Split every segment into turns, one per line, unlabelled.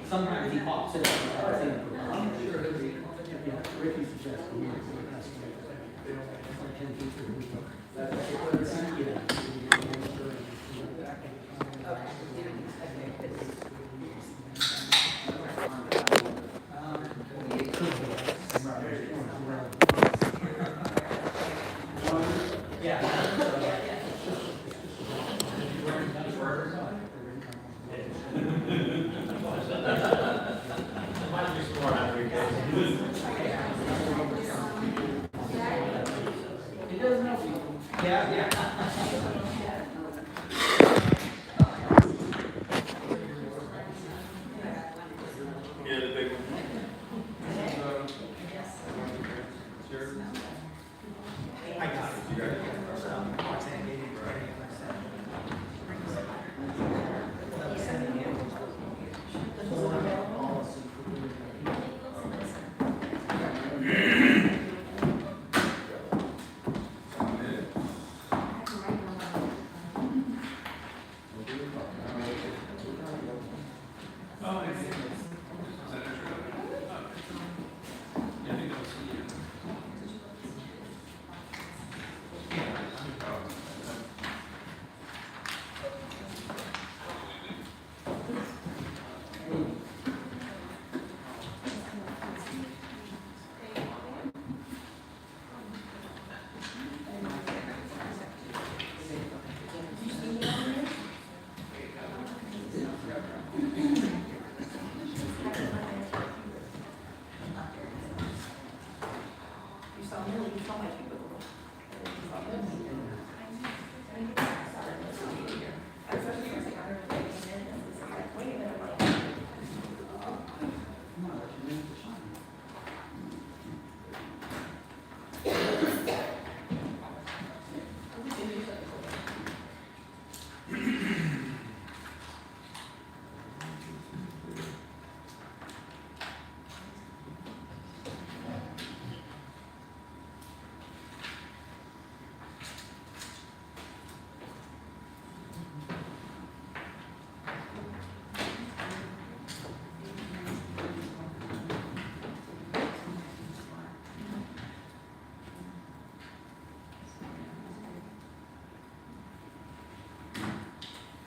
Sometimes he pops in. I'm sure he'll be. Ricky suggests.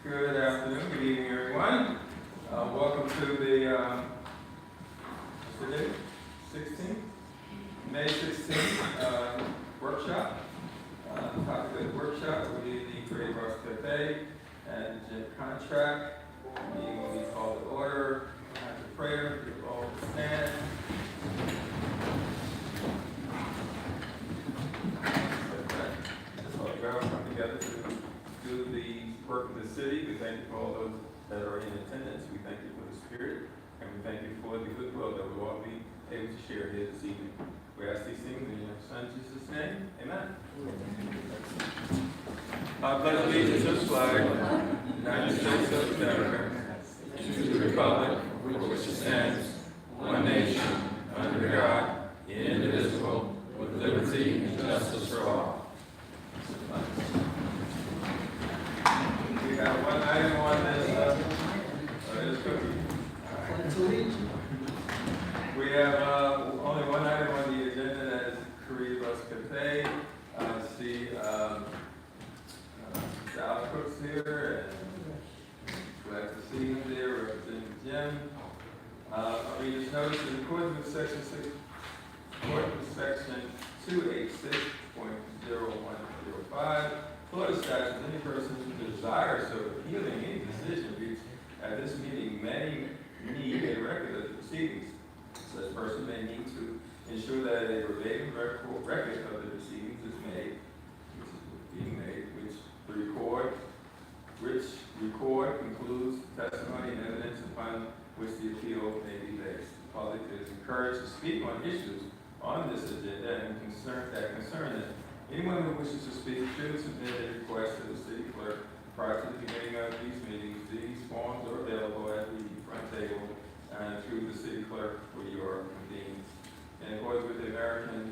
Good afternoon, good evening, everyone. Welcome to the what's the date? 16th? May 16th workshop. Topic of the workshop will be the Creative Arts Cafe and gym contract. Meeting will be called to order. After prayer, we will all stand. Just all go come together to do the work of the city. We thank you for all those that are in attendance. We thank you for the spirit, and we thank you for the goodwill that we'll all be able to share here this evening. We ask these things in your Son Jesus' name. Amen. I pledge allegiance to the flag of the United States of America, to the republic for which it stands, one nation, under God, indivisible, with liberty and justice for all. We have one item on this cookie. We have only one item on the agenda, that is Creative Arts Cafe. I see Sal Cook's here, and glad to see him there representing the gym. I read this notice in accordance with section 6, according to section 286.0105 Florida statute, any person who desires of appealing any decision reached at this meeting may need a record of the proceedings. Such person may need to ensure that a verbatim record of the proceedings is made, which is being made, which record concludes testimony and evidence upon which the appeal may be based. The public is encouraged to speak on issues on this agenda and concern them. Anyone who wishes to speak should submit a request to the city clerk prior to the beginning of these meetings. These forms are available at the front table and through the city clerk for your convenience. In accordance with the Americans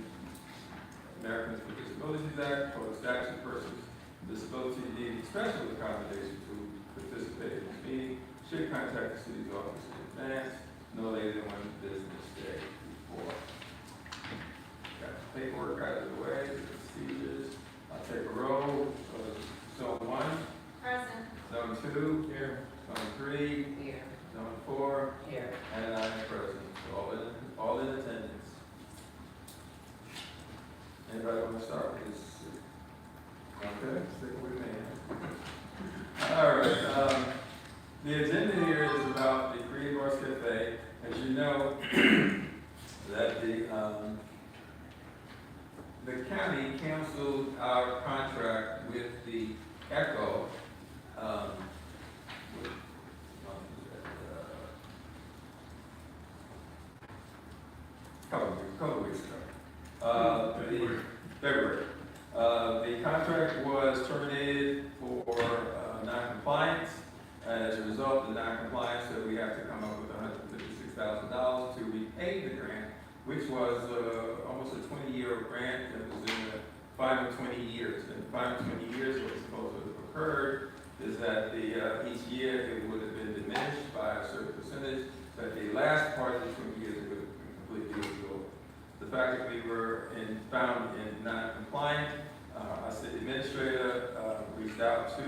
with Disabilities Act, for statute persons with disability needing special accommodation to participate in this meeting should contact the city's office in advance, no later than 1 business day before. Got the paperwork out of the way, the procedures. I'll take a roll. Zone 1.
Present.
Zone 2. Here. Zone 3.
Here.
Zone 4.
Here.
And I am present. So all in attendance. Anybody want to start with this? Okay, stick with me. All right. The agenda here is about the Creative Arts Cafe. As you know, that the county canceled our contract with the ECHO. Couple weeks ago. February. The contract was terminated for non-compliance. As a result of the non-compliance, so we have to come up with $156,000 to repay the grant, which was almost a 20-year grant that was in the final 20 years. In the final 20 years, what's supposed to have occurred is that each year it would have been diminished by a certain percentage, that the last part of the 20 years would have been completely absorbed. The fact that we were found in non-compliant, our city administrator reached out to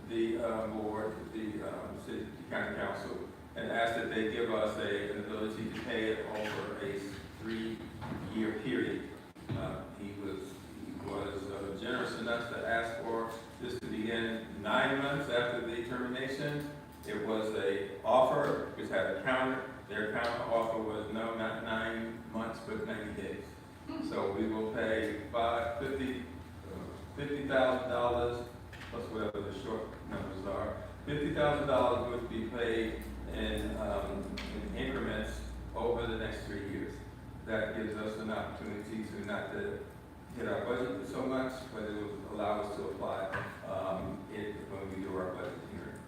the board, the city county council, and asked that they give us an ability to pay it over a 3-year period. He was generous enough to ask for this to begin 9 months after the termination. It was a offer which had a counter. Their counter offer was no, not 9 months, but 90 days. So we will pay $50,000 plus whatever the short numbers are. $50,000 would be paid in increments over the next 3 years. That gives us an opportunity to not to hit our budget so much, but it will allow us to apply it when we do our budget hearing.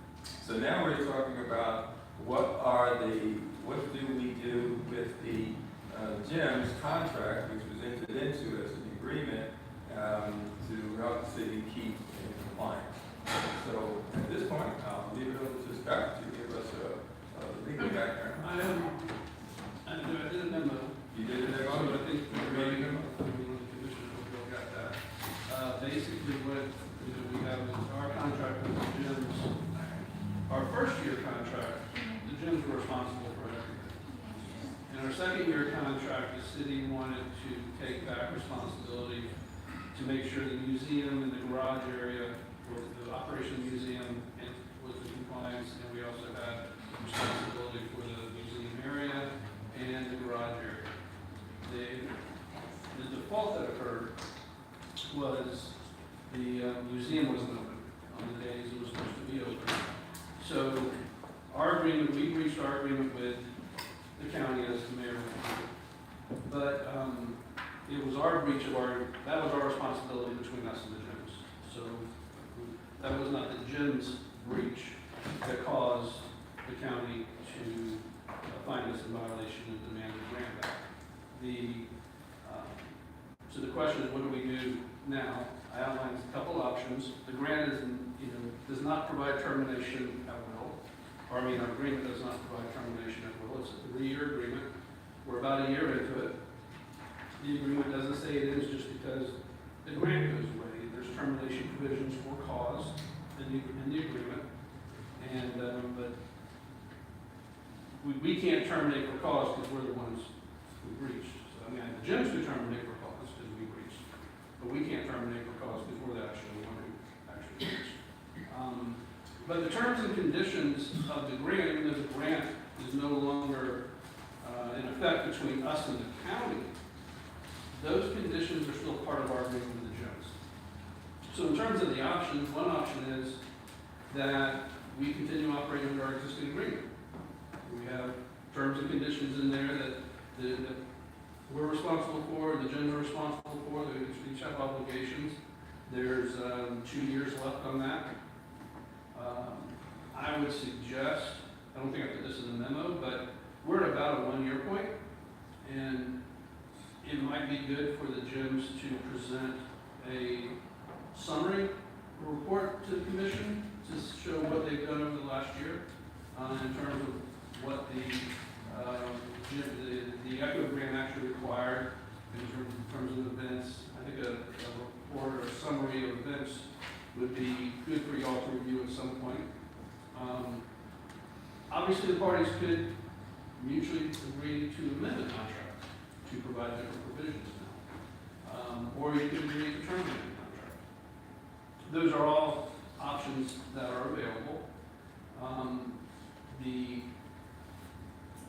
So now we're talking about what do we do with the GEMS contract, which was entered into as an agreement to help the city keep in compliance. So at this point, I'll leave it over to Scott to give us a legal background.
I did a memo.
You did a
So
memo?
I think
You made a memo?
the commissioner will got that. Basically what we have is our contract with the gyms. Our first year contract, the gyms were responsible for everything. In our second year contract, the city wanted to take back responsibility to make sure the museum and the garage area, or the operation museum, and was in compliance, and we also had responsibility for the museum area and the garage area. The default that occurred was the museum wasn't open on the days it was supposed to be open. So our agreement, we reached our agreement with the county as the mayor. But it was our breach of that was our responsibility between us and the gyms. So that was not the gyms breach that caused the county to find us in violation and demand a grant back. So the question is, what do we do now? I outlined a couple options. The grant does not provide termination at will. Our agreement does not provide termination at will. It's a 3-year agreement. We're about a year into it. The agreement doesn't say it is just because the grant goes away. There's termination provisions for cause in the agreement. But we can't terminate for cause because we're the ones who breached. So, the gyms could terminate for cause because we breached. But we can't terminate for cause because we're the actual one who But the terms and conditions of the grant, even though the grant is no longer in effect between us and the county, those conditions are still part of our agreement with the gyms. So in terms of the options, one option is that we continue operating under our existing agreement. We have terms and conditions in there that we're responsible for, the gyms are responsible for, they each have obligations. There's 2 years left on that. I would suggest, I don't think I put this in the memo, but we're at about a 1-year point, and it might be good for the gyms to present a summary report to the commission to show what they've done over the last year in terms of what the ECHO grant actually required in terms of events. I think a report or a summary of events would be good for y'all to review at some point. Obviously, the parties could mutually agree to amend the contract to provide different provisions now. Or you could agree to terminate the contract. Those are all options that are available.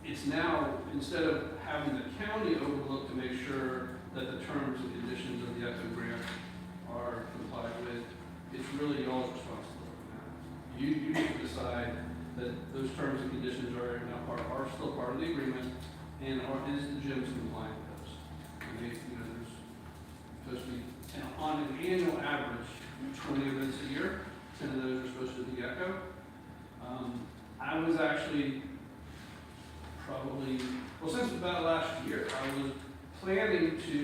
It's now, instead of having the county overlook to make sure that the terms and conditions of the ECHO grant are complied with, it's really y'all's responsibility now. You need to decide that those terms and conditions are still part of the agreement, and is the gyms compliant with those? And there's supposed to be, on an annual average, 20 events a year. 10 of those are supposed to be ECHO. I was actually since about last year, I was planning to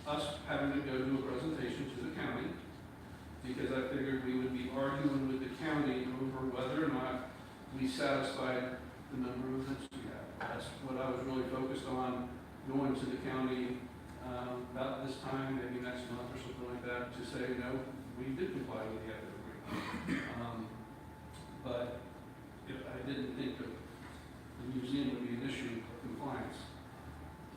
us having to go do a presentation to the county, because I figured we would be arguing with the county over whether or not we satisfied the number of events we have. That's what I was really focused on, going to the county about this time, maybe next month or something like that, to say, no, we did comply with the ECHO agreement. But I didn't think that the museum would be an issue of compliance.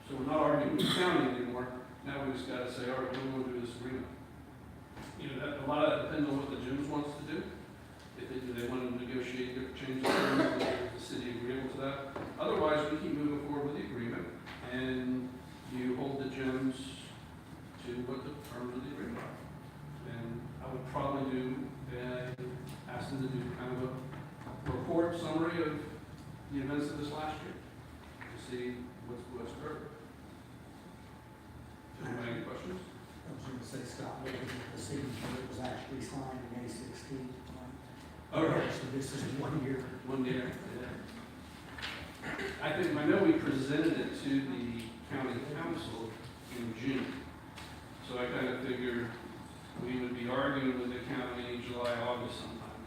So we're not arguing with the county anymore. Now we just got to say, all right, we're going to do this agreement. A lot of that depends on what the gyms wants to do. If they want to negotiate different changes, is the city agreeable to that? Otherwise, we keep moving forward with the agreement, and you hold the gyms to what the terms of the agreement are. And I would probably ask them to do kind of a report summary of the events of this last year to see what's occurred. Any questions?
I was going to say, Scott, looking at the signature that was actually signed in May 16th.
Okay.
So this is 1 year.
1 year, yeah. I know we presented it to the county council in June. So I kind of figured we would be arguing with the county July, August sometime.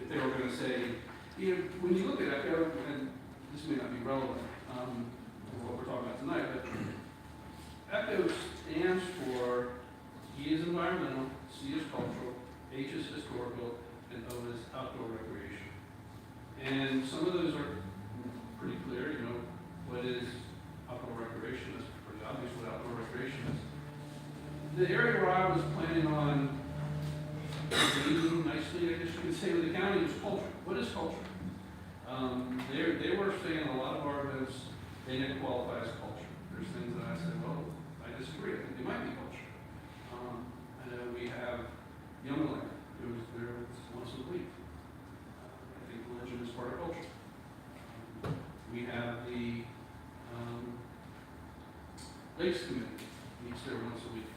If they were going to say, when you look at ECHO, and this may not be relevant for what we're talking about tonight, but ECHO stands for E is environmental, C is cultural, H is historical, and O is outdoor recreation. And some of those are pretty clear, what is outdoor recreation? That's pretty obvious what outdoor recreation is. The area where I was planning on engaging nicely, I guess you could say, with the county is culture. What is culture? They were saying a lot of our events, they didn't qualify as culture. There's things that I said, well, I disagree. I think they might be culture. I know we have Young Land, who was there once a week. I think religion is part of culture. We have the Lakes Committee, meets there once a week.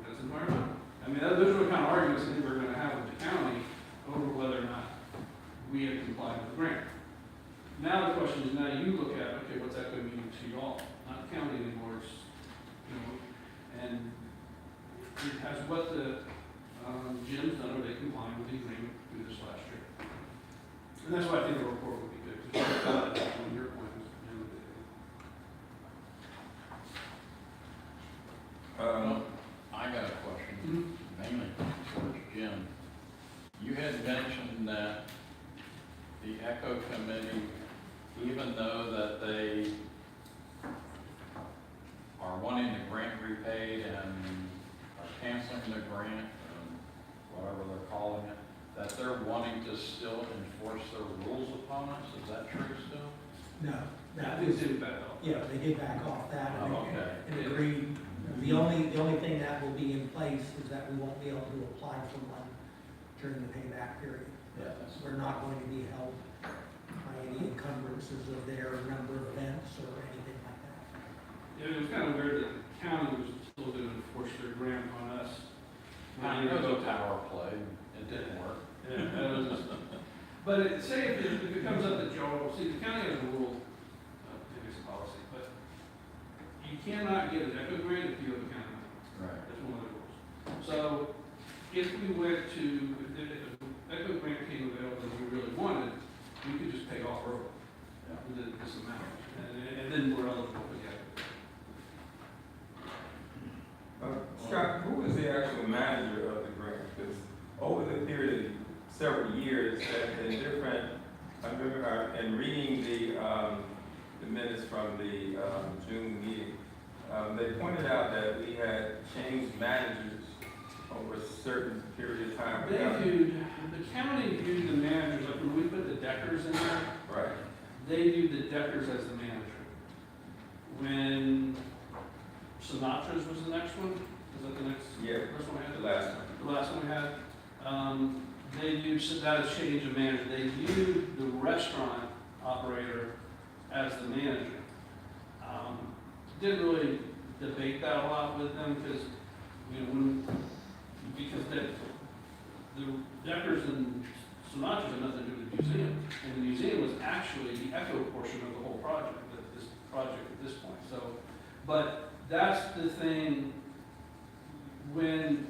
That's environmental. I mean, those are the kind of arguments I think we're going to have with the county over whether or not we have complied with the grant. Now the question is, now you look at, okay, what's that going to mean to y'all? Not the county anymore, it's, and it has what the gyms done, are they complying with the agreement through this last year? And that's why I think the report would be good, because on your point is the end of the day.
I got a question, mainly towards Jim. You had mentioned that the ECHO committee, even though that they are wanting the grant repaid and are canceling the grant, whatever they're calling it, that they're wanting to still enforce their rules upon us, is that true still?
No,
I
that
think
was,
it's in back off.
yeah, they did back off that and
Oh, okay.
and agreed. The only thing that will be in place is that we won't be able to apply for one during the payback period.
Yeah, that's,
We're not going to be held by any encumbrances of their number of events or anything like that.
Yeah, it was kind of weird that the county was still going to enforce their grant on us.
it was a power play, it didn't work.
Yeah, that was just, but say if it comes up that y'all, see, the county has a rule, maybe it's a policy, but you cannot get an echo grant if you have a county member.
Right.
That's one of the rules. So if we went to, if an echo grant came available and we really wanted, we could just pay off early with this amount, and then we're eligible for the echo.
Scott, who was the actual manager of the grant? Because over the period of several years, there have been different, I remember in reading the minutes from the June meeting, they pointed out that we had changed managers over a certain period of time.
The county viewed the managers, like when we put the Deckers in there,
Right.
they viewed the Deckers as the manager. When Sinatra's was the next one, is that the next?
Yeah.
First one we had?
The last one.
The last one we had, they viewed, so that has changed of manager, they viewed the restaurant operator as the manager. Didn't really debate that a lot with them, because, you know, because the Deckers and Sinatra's had nothing to do with the museum, and the museum was actually the echo portion of the whole project, this project at this point, so, but that's the thing, when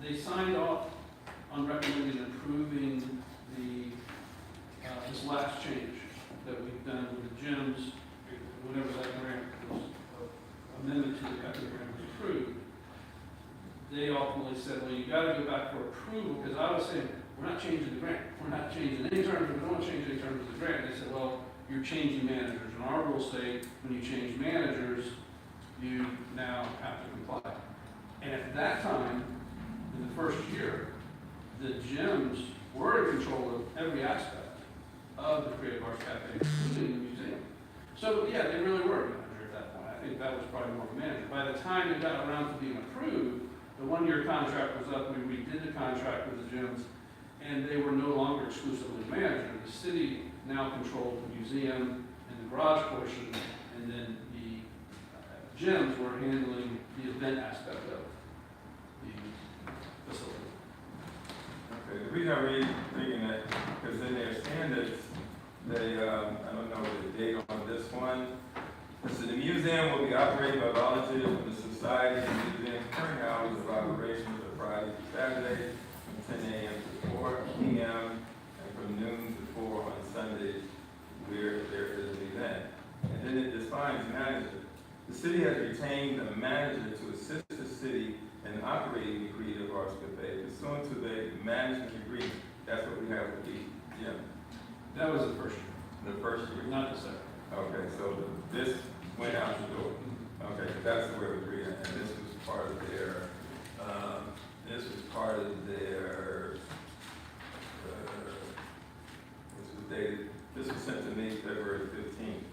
they signed off on recommending approving the, this last change that we've done with the gyms, whenever that grant was, amendment to the echo grant was approved, they ultimately said, well, you gotta go back for approval, because I was saying, we're not changing the grant, we're not changing any terms, we don't want to change any terms of the grant. They said, well, you're changing managers, and our rules say, when you change managers, you now have to comply. And at that time, in the first year, the gyms were in control of every aspect of the Creative Arts Cafe, including the museum. So, yeah, they really were a manager at that point. I think that was probably more of a manager. By the time it got around to being approved, the one-year contract was up, we redid the contract with the gyms, and they were no longer exclusively managed. The city now controlled the museum and the garage portion, and then the gyms were handling the event aspect of the facility.
Okay, the reason I'm reading that, because in their standards, they, I don't know the date on this one. So the museum will be operated by volunteers from the society, and the museum's current hours of operation are Friday to Saturday, from 10 a.m. to 4 p.m., and from noon to 4 on Sundays, where there is an event. And then it defines manager. The city has retained a manager to assist the city in operating the Creative Arts Cafe pursuant to the management agreement. That's what we have with the gym.
That was the first year,
The first year.
not the second.
Okay, so this went out the door. Okay, that's the way we read it. And this was part of their, this was sent to me February 15th.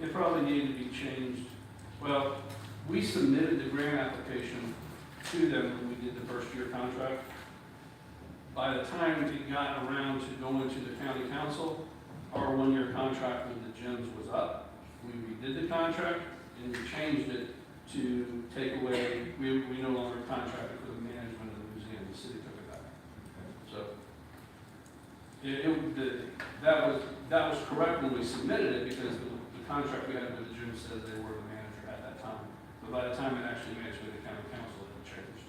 It probably needed to be changed. Well, we submitted the grant application to them when we did the first year contract. By the time it got around to going to the county council, our one-year contract with the gyms was up. We redid the contract and we changed it to take away, we no longer contracted for the management of the museum. The city took it back. So that was correct when we submitted it, because the contract we had with the gym says they were the manager at that time. But by the time it actually made it to the county council, it changed.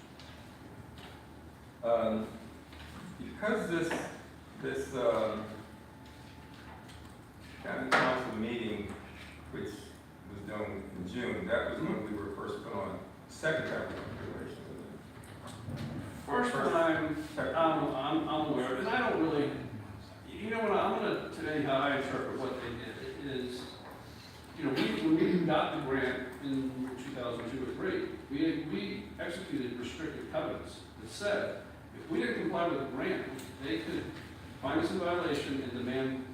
Because this county council meeting, which was done in June, that was when we were first put on second time regulation.
First time, I'm aware of it, and I don't really, you know what, I'm gonna tell you how I interpret what they did. It is, you know, when we got the grant in 2002 or 3, we executed restrictive covenants that said, if we didn't comply with the grant, they could find us in violation and demand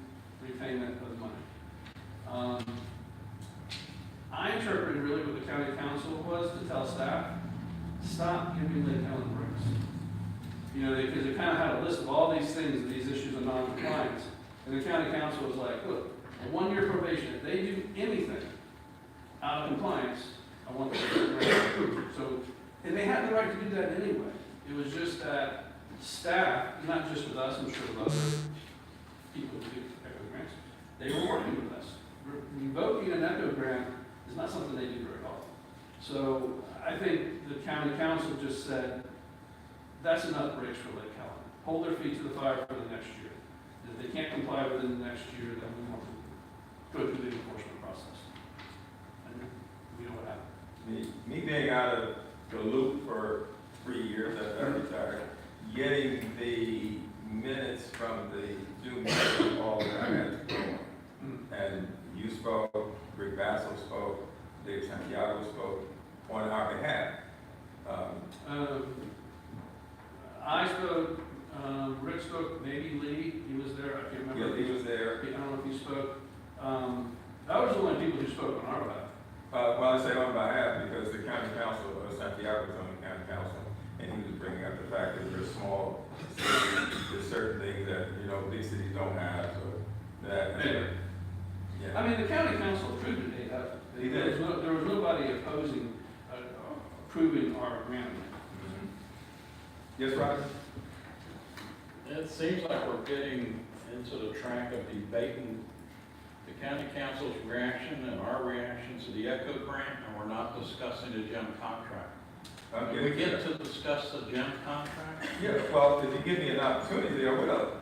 repayment of the money. I interpreted really what the county council was to tell staff, stop giving Lake Helen breaks. You know, because they kind of had a list of all these things, these issues of non-compliance. And the county council was like, look, a 1-year probation, if they do anything out of compliance, I want them to be approved. So, and they had the right to do that anyway. It was just that staff, not just with us, I'm sure with other people who do echo grants, they were working with us. Revoking an echo grant is not something they do very often. So I think the county council just said, that's enough breaks for Lake Helen. Hold their feet to the fire for the next year. And if they can't comply within the next year, then we want to go through the enforcement process. And we know what happened.
Me being out of the loop for 3 years after I retired, getting the minutes from the June meeting, all that I had to go on. And you spoke, Rick Bassel spoke, Dave Santiago spoke on our behalf.
I spoke, Rick spoke, maybe Lee, he was there, I can't remember.
Yeah, he was there.
I don't know if he spoke. That was the only people who spoke on our behalf.
Well, I say on behalf because the county council, Santiago was on the county council, and he was bringing up the fact that we're small cities, there's certain things that, you know, big cities don't have, so that.
Anyway.
Yeah.
I mean, the county council approved it,
He
there
did.
was nobody opposing, approving our grant.
Mhm. Yes, Roger?
It seems like we're getting into the track of debating the county council's reaction and our reaction to the ECHO grant, and we're not discussing the gem contract. Can we get to discuss the gem contract?
Yeah, well, if you give me an opportunity, I will.
No,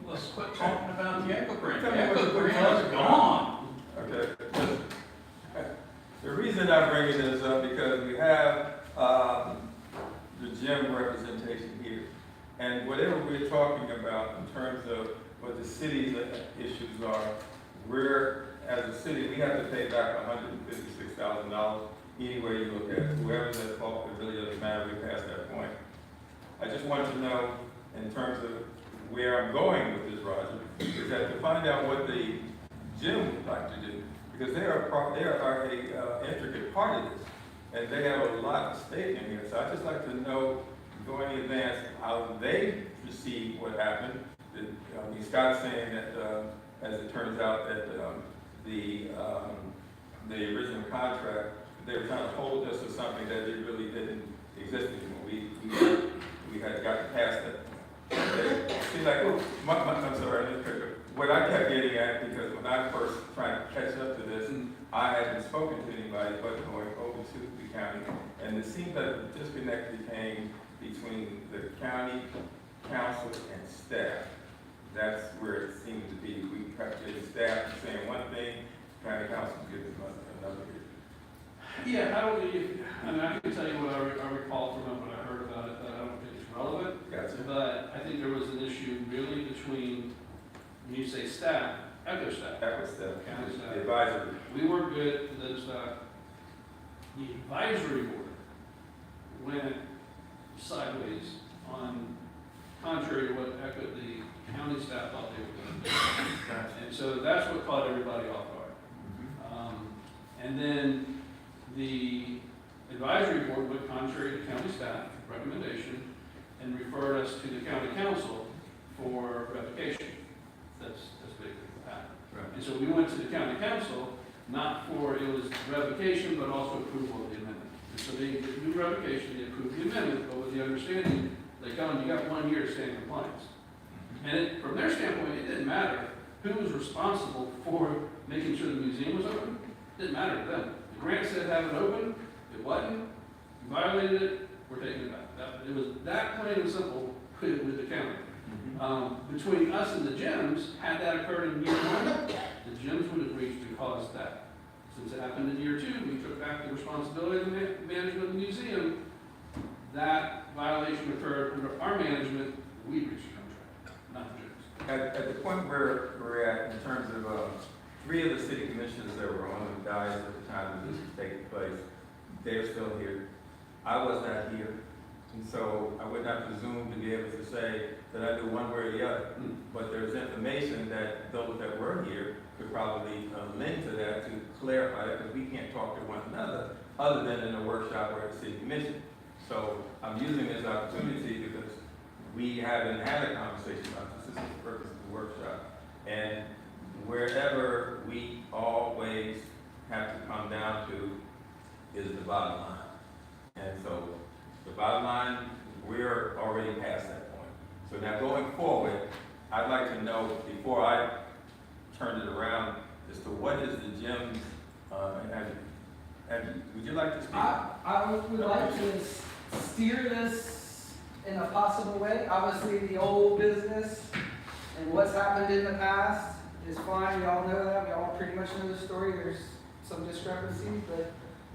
let's quit talking about the ECHO grant.
Tell
The
me what
ECHO
we're
grant
talking
is
about.
gone.
Okay. The reason I'm bringing this up because we have the gym representation here. And whatever we're talking about in terms of what the city's issues are, we're, as a city, we have to pay back $156,000 any way you look at it. Whoever's at fault, it really doesn't matter, we're past that point. I just want to know, in terms of where I'm going with this, Roger, is that to find out what the gym would like to do, because they are a intricate part of this, and they have a lot at stake in here. So I'd just like to know, going in advance, how they perceive what happened. Scott's saying that, as it turns out, that the original contract, they were trying to hold us to something that it really didn't exist anymore. We had gotten past that. See, like, I'm sorry, what I kept getting at, because when I first tried to catch up to this, I hadn't spoken to anybody but going over to the county, and it seemed that the disconnect became between the county council and staff. That's where it seemed to be. We kept getting staff saying one thing, county council giving another.
Yeah, I mean, I can tell you what I recall from it, what I heard about it, but I don't think it's relevant.
Gotcha.
But I think there was an issue really between, when you say staff, ECHO staff.
That was the
County staff.
advisory.
We worked good with those staff. The advisory board went sideways on, contrary to what ECHO, the county staff thought they were going to do. And so that's what caught everybody off guard. And then the advisory board went contrary to county staff recommendation and referred us to the county council for revocation. That's basically what happened.
Right.
And so we went to the county council, not for, it was revocation, but also approval of the amendment. And so they did do revocation, they approved the amendment, but with the understanding, they tell them, you got 1 year to stay in compliance. And from their standpoint, it didn't matter who was responsible for making sure the museum was open. It didn't matter to them. The grant said have it open, it wasn't, you violated it, we're taking it back. It was that plain and simple with the county. Between us and the gyms, had that occurred in year 1, the gyms would have reached and caused that. Since it happened in year 2, we took back the responsibility of the management of the museum. That violation occurred under our management, we reached a contract, not the gyms.
At the point where we're at, in terms of 3 of the city commissioners that were on the dais at the time that this was taking place, they're still here. I was not here. And so I would not presume to be able to say that I do one way or the other. But there's information that those that were here could probably lend to that to clarify that, because we can't talk to one another other than in a workshop or at the city commission. So I'm using this opportunity because we haven't had a conversation about this. This is the purpose of the workshop. And wherever we always have to come down to is the bottom line. And so the bottom line, we're already past that point. So now going forward, I'd like to know, before I turn it around, as to what is the gym's, and would you like to speak?
I would like to steer this in a possible way. Obviously, the old business and what's happened in the past is fine. We all know that. We all pretty much know the story. There's some discrepancies, but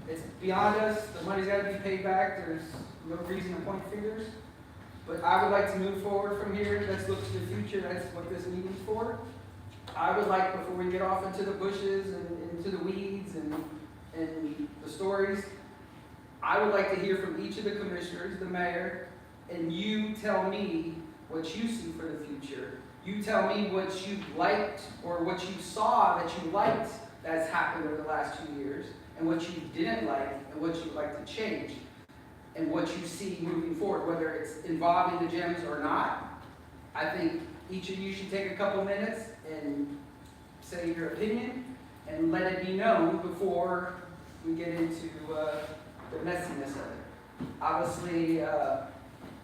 it's beyond us. The money's got to be paid back. There's no reason to point fingers. But I would like to move forward from here. Let's look to the future. That's what this meeting's for. I would like, before we get off into the bushes and into the weeds and the stories, I would like to hear from each of the commissioners, the mayor, and you tell me what you see for the future. You tell me what you liked or what you saw that you liked that's happened over the last 2 years, and what you didn't like and what you'd like to change, and what you see moving forward, whether it's involving the gyms or not. I think each of you should take a couple minutes and say your opinion and let it be known before we get into the messiness of it. Obviously,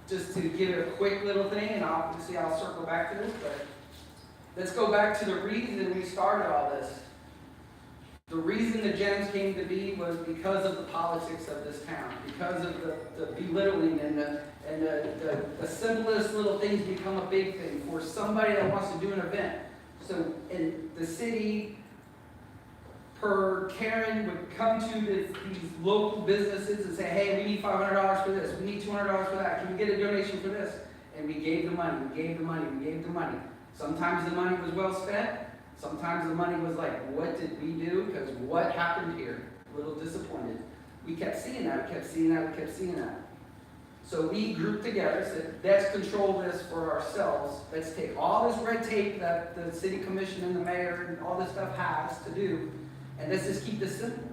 just to give it a quick little thing, and obviously I'll circle back to this, but let's go back to the reason we started all this. The reason the gyms came to be was because of the politics of this town, because of the belittling and the simplest little things become a big thing for somebody that wants to do an event. So in the city, per Karen would come to these local businesses and say, hey, we need $500 for this, we need $200 for that, can we get a donation for this? And we gave the money, we gave the money, we gave the money. Sometimes the money was well spent, sometimes the money was like, what did we do? Because what happened here? A little disappointed. We kept seeing that, we kept seeing that, we kept seeing that. So we grouped together, said, let's control this for ourselves. Let's take all this red tape that the city commission and the mayor and all this stuff has to do, and let's just keep this simple.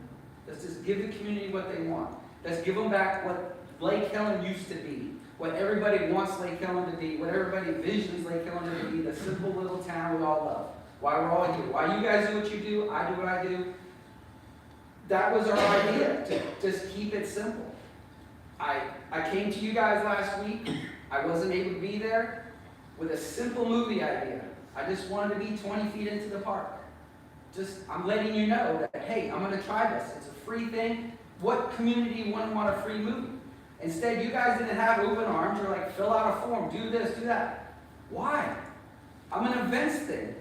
Let's just give the community what they want. Let's give them back what Lake Helen used to be, what everybody wants Lake Helen to be, what everybody visions Lake Helen to be, the simple little town we all love. Why we're all here. Why you guys do what you do, I do what I do. That was our idea, to just keep it simple. I came to you guys last week. I wasn't able to be there with a simple movie idea. I just wanted to be 20 feet into the park. I'm letting you know that, hey, I'm going to try this. It's a free thing. What community wouldn't want a free movie? Instead, you guys didn't have open arms. You're like, fill out a form, do this, do that. Why? I'm an events thing.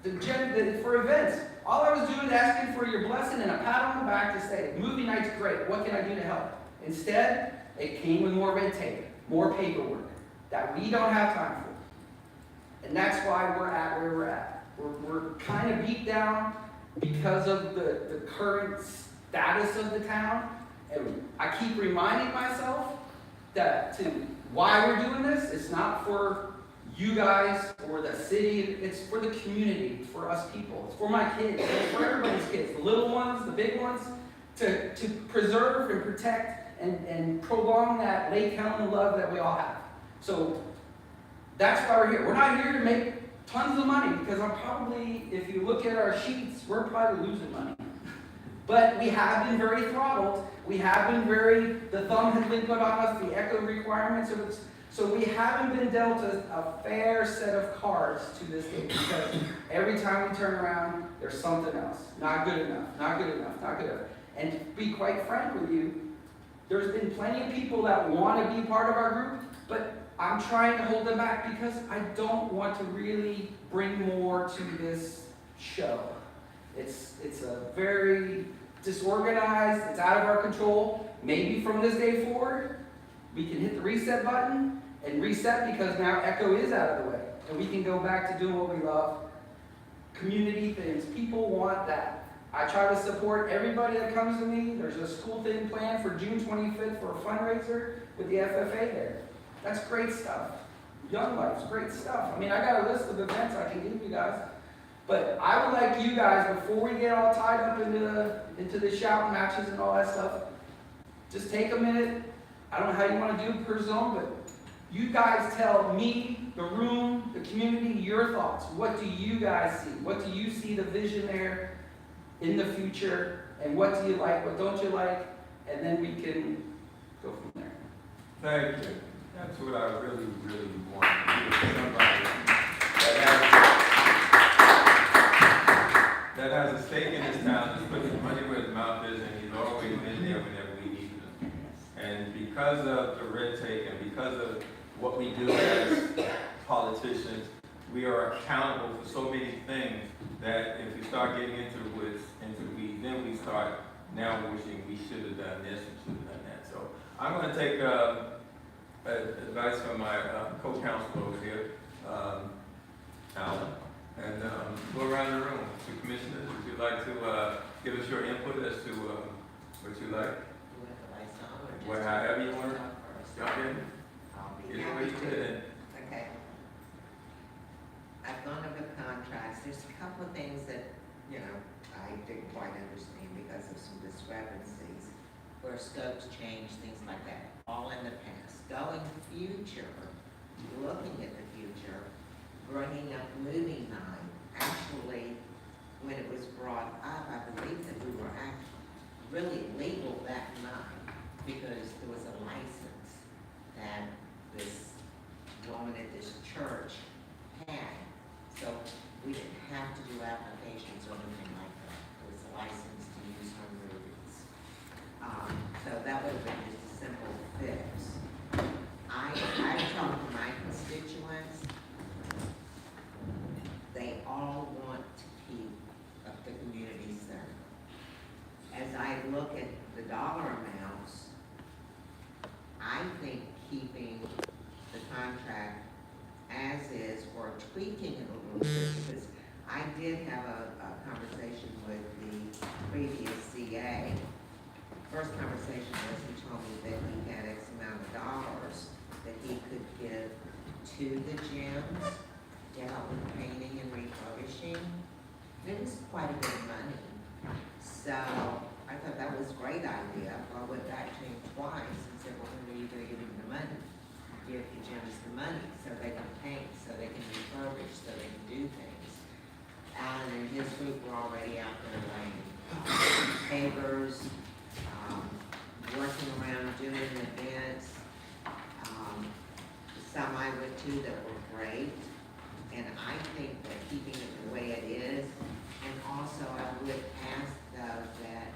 For events. All I was doing is asking for your blessing and a pat on the back to say, movie night's great. What can I do to help? Instead, it came with more red tape, more paperwork that we don't have time for. And that's why we're at where we're at. We're kind of beat down because of the current status of the town. And I keep reminding myself that why we're doing this, it's not for you guys or the city, it's for the community, it's for us people, it's for my kids, it's for everybody's kids, the little ones, the big ones, to preserve and protect and prolong that Lake Helen love that we all have. So that's why we're here. We're not here to make tons of money, because I'm probably, if you look at our sheets, we're probably losing money. But we have been very throttled. We have been the thumb has been put on us, the echo requirements. So we haven't been dealt a fair set of cards to this day, because every time we turn around, there's something else. Not good enough, not good enough, not good enough. And to be quite frank with you, there's been plenty of people that want to be part of our group, but I'm trying to hold them back because I don't want to really bring more to this show. It's a very disorganized, it's out of our control. Maybe from this day forward, we can hit the reset button and reset, because now Echo is out of the way. And we can go back to doing what we love. Community things, people want that. I try to support everybody that comes to me. There's a school thing planned for June 25th for a fundraiser. with the FFA there. That's great stuff. Young Life's great stuff. I mean, I got a list of events I can give you guys. But I would like you guys, before we get all tied up into the shouting matches and all that stuff, just take a minute. I don't know how you want to do it per zone, but you guys tell me, the room, the community, your thoughts. What do you guys see? What do you see the vision there in the future? And what do you like? What don't you like? And then we can go from there.
Thank you. That's what I really, really want to do. Somebody that has a stake in this town, just put his money where his mouth is, and he's always been there whenever we need him. And because of the red tape and because of what we do as politicians, we are accountable for so many things that if we start getting into the weeds, then we start now wishing we should have done this and should have done that. So I'm going to take advice from my co-counsel over here, Alan, and go around the room. So commissioners, would you like to give us your input as to what you like? However you want to jump in. Either way you fit.
Okay. I've gone over the contracts. There's a couple of things that, I didn't quite understand because of some discrepancies where scopes change, things like that, all in the past. Going future, looking at the future, bringing up movie night, actually, when it was brought up, I believe that we were actually really legal that night because there was a license that this woman at this church had. So we didn't have to do applications or anything like that. It was a license to use her movies. So that would have been just a simple fix. I talked to my constituents. They all want to keep up the community center. As I look at the dollar amounts, I think keeping the contract as is or tweaking it a little bit, because I did have a conversation with the previous CA. First conversation was he told me that he had X amount of dollars that he could give to the gyms to help with painting and refurbishing. It was quite a bit of money. So I thought that was a great idea. I went back to him twice and said, well, when are you going to give him the money? Give the gyms the money so they can paint, so they can refurbish, so they can do things. Alan and his group were already out there laying pavers, working around doing events. Some I went to that were great, and I think that keeping it the way it is, and also I would ask though that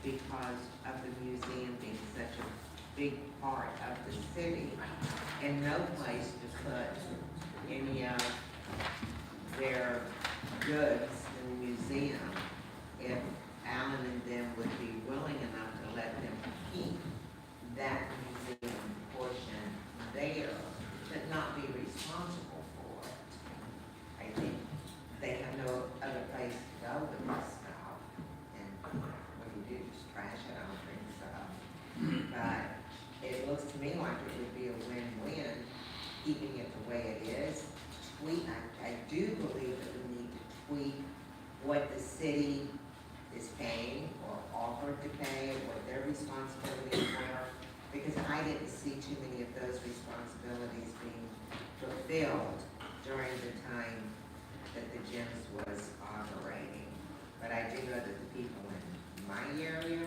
because of the museum being such a big part of the city, and no place to put any of their goods in the museum, if Alan and them would be willing enough to let them keep that museum portion there, but not be responsible for it. I think they have no other place to go with this stuff, and what do you do, just trash it? I don't think so. But it looks to me like it would be a win-win, keeping it the way it is. I do believe that we need to tweak what the city is paying or offered to pay, what their responsibilities were, because I didn't see too many of those responsibilities being fulfilled during the time that the gyms was operating. But I do know that the people in my area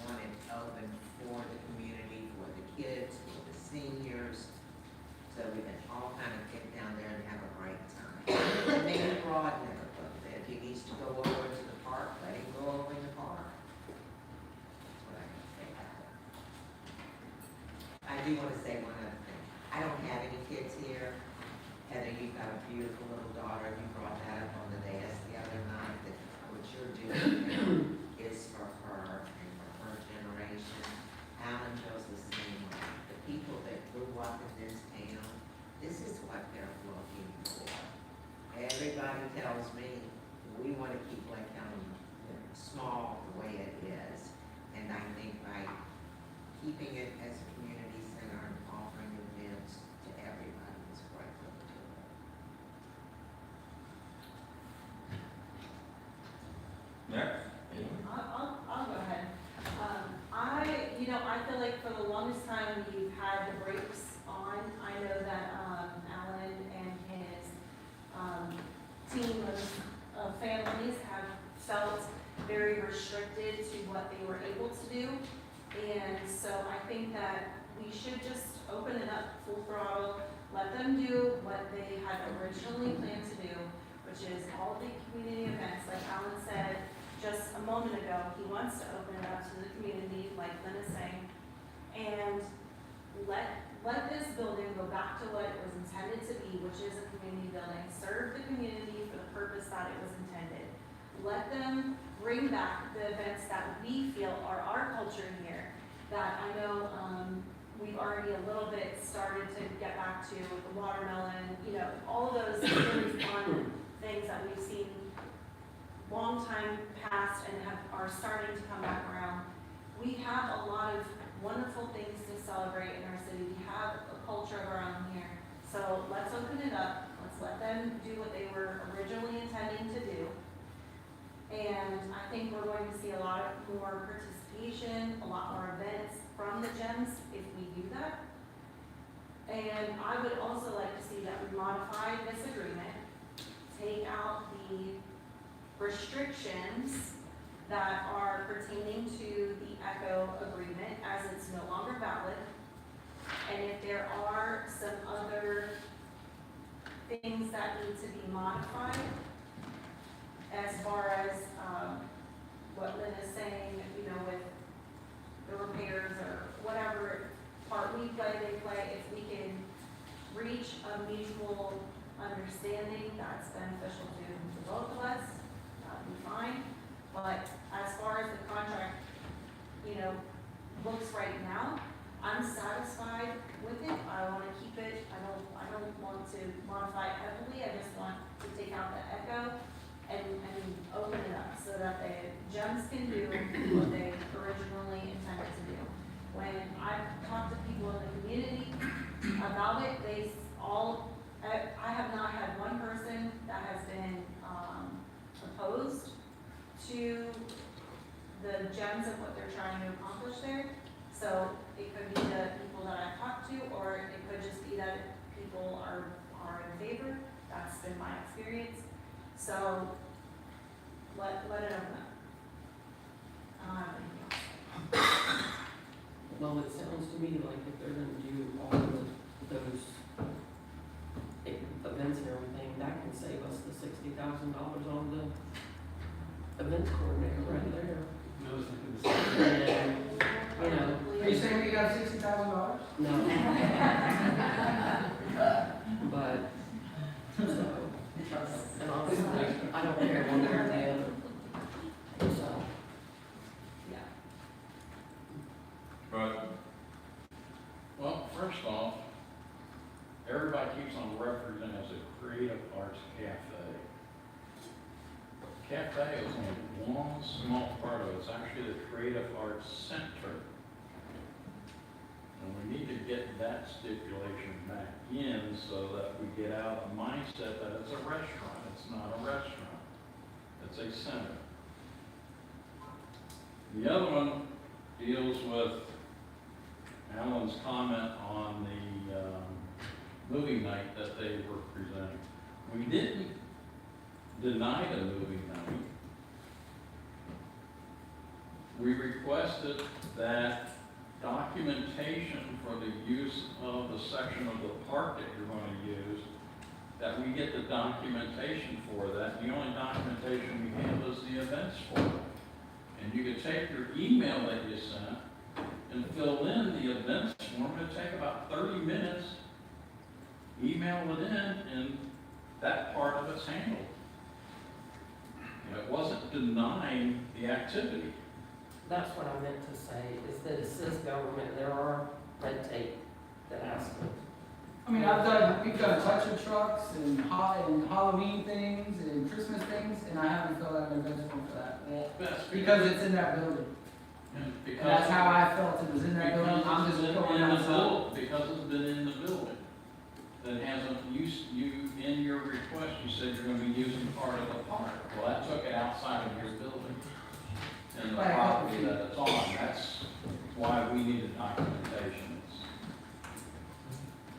want it open for the community, for the kids, for the seniors, so we can all kind of get down there and have a great time. And maybe broaden it a little bit. If he needs to go over to the park, let him go over in the park. That's what I can say about it. I do want to say one other thing. I don't have any kids here. Heather, you've got a beautiful little daughter. You brought that up on the dais the other night, that what you're doing is for her and for her generation. Alan feels the same way. The people that grew up in this town, this is what they're looking for. Everybody tells me we want to keep Lake Helen small the way it is. And I think by keeping it as a community center
And so I think that we should just open it up full throttle, let them do what they had originally planned to do, which is all the community events, like Alan said just a moment ago, he wants to open it up to the community, like Lynn is saying, and let this building go back to what it was intended to be, which is a community building, serve the community for the purpose that it was intended. Let them bring back the events that we feel are our culture here, that I know, we've already a little bit started to get back to the watermelon, you know, all those really fun things that we've seen long time past and are starting to come back around. We have a lot of wonderful things to celebrate in our city. We have a culture of our own here. So let's open it up. Let's let them do what they were originally intending to do. And I think we're going to see a lot more participation, a lot more events from the gyms if we do that. And I would also like to see that we modify this agreement, take out the restrictions that are pertaining to the ECHO agreement as it's no longer valid. And if there are some other things that need to be modified, as far as what Lynn is saying, you know, with the repairs or whatever part we play, they play, if we can reach a mutual understanding that's beneficial to both of us, that'd be fine. But as far as the contract, you know, looks right now, I'm satisfied with it. I want to keep it. I don't want to modify it heavily. I just want to take out the ECHO and open it up so that the gyms can do what they originally intended to do. When I've talked to people in the community about it, I have not had one person that has been opposed to the gems of what they're trying to accomplish there. So it could be the people that I've talked to, or it could just be that people are in favor. That's been my experience. So let it open up. I don't have anything else.
Well, it sounds to me like if they're gonna do all of those events and everything, that can save us the $60,000 on the events coordinator right there.
I was thinking the same.
And, you know,
Are you saying we got $60,000?
no. But, so, and honestly, I don't care one way or the other. So,
Yeah.
But
Well, first off, everybody keeps on referencing it as a creative arts cafe. Cafe is only one small part of it. It's actually the Creative Arts Center. And we need to get that stipulation back in so that we get out of the mindset that it's a restaurant. It's not a restaurant. It's a center. The other one deals with Alan's comment on the movie night that they were presenting. We didn't deny the movie night. We requested that documentation for the use of the section of the park that you're going to use, that we get the documentation for that. The only documentation we have is the events form. And you could take your email that you sent and fill in the events form. It'll take about 30 minutes. Email it in, and that part of it's handled. It wasn't denying the activity.
that's what I meant to say, is that it says government, there are red tape that has to.
I mean, we've done touch-up trucks and Halloween things and Christmas things, and I haven't filled out an events form for that.
Well, that's
Because it's in that building. And that's how I felt it was in that building. I'm just going outside.
Because it's been in the building. That hasn't you in your request, you said you're gonna be using part of the park. Well, that took it outside of your building. And the
Right.
property that it's on, that's why we needed documentation.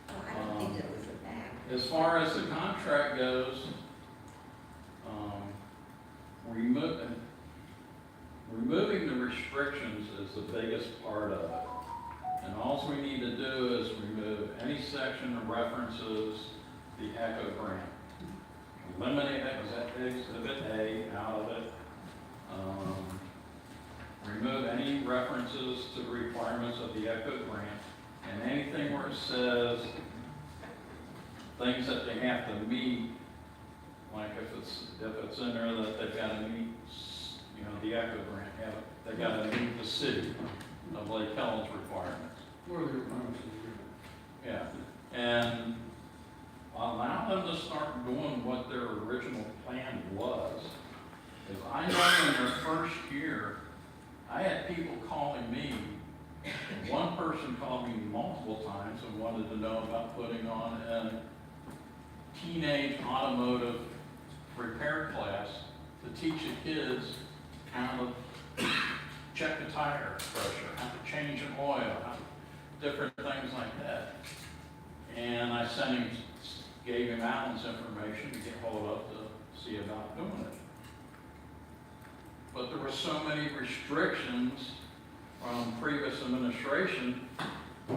Well, I don't think it was a bad.
As far as the contract goes, removing the restrictions is the biggest part of it. And all we need to do is remove any section that references the ECHO grant. Eliminate exhibit A out of it. Remove any references to the requirements of the ECHO grant, and anything where it says things that they have to meet, like if it's in there that they've got to meet, you know, the ECHO grant, they got to meet the city of Lake Helen's requirements.
What are the requirements of the agreement?
Yeah, and allow them to start doing what their original plan was. Because I know in their first year, I had people calling me, one person called me multiple times and wanted to know about putting on a teenage automotive repair class to teach the kids how to check a tire pressure, how to change an oil, different things like that. And I gave him Alan's information to get hold of to see about doing it. But there were so many restrictions from previous administration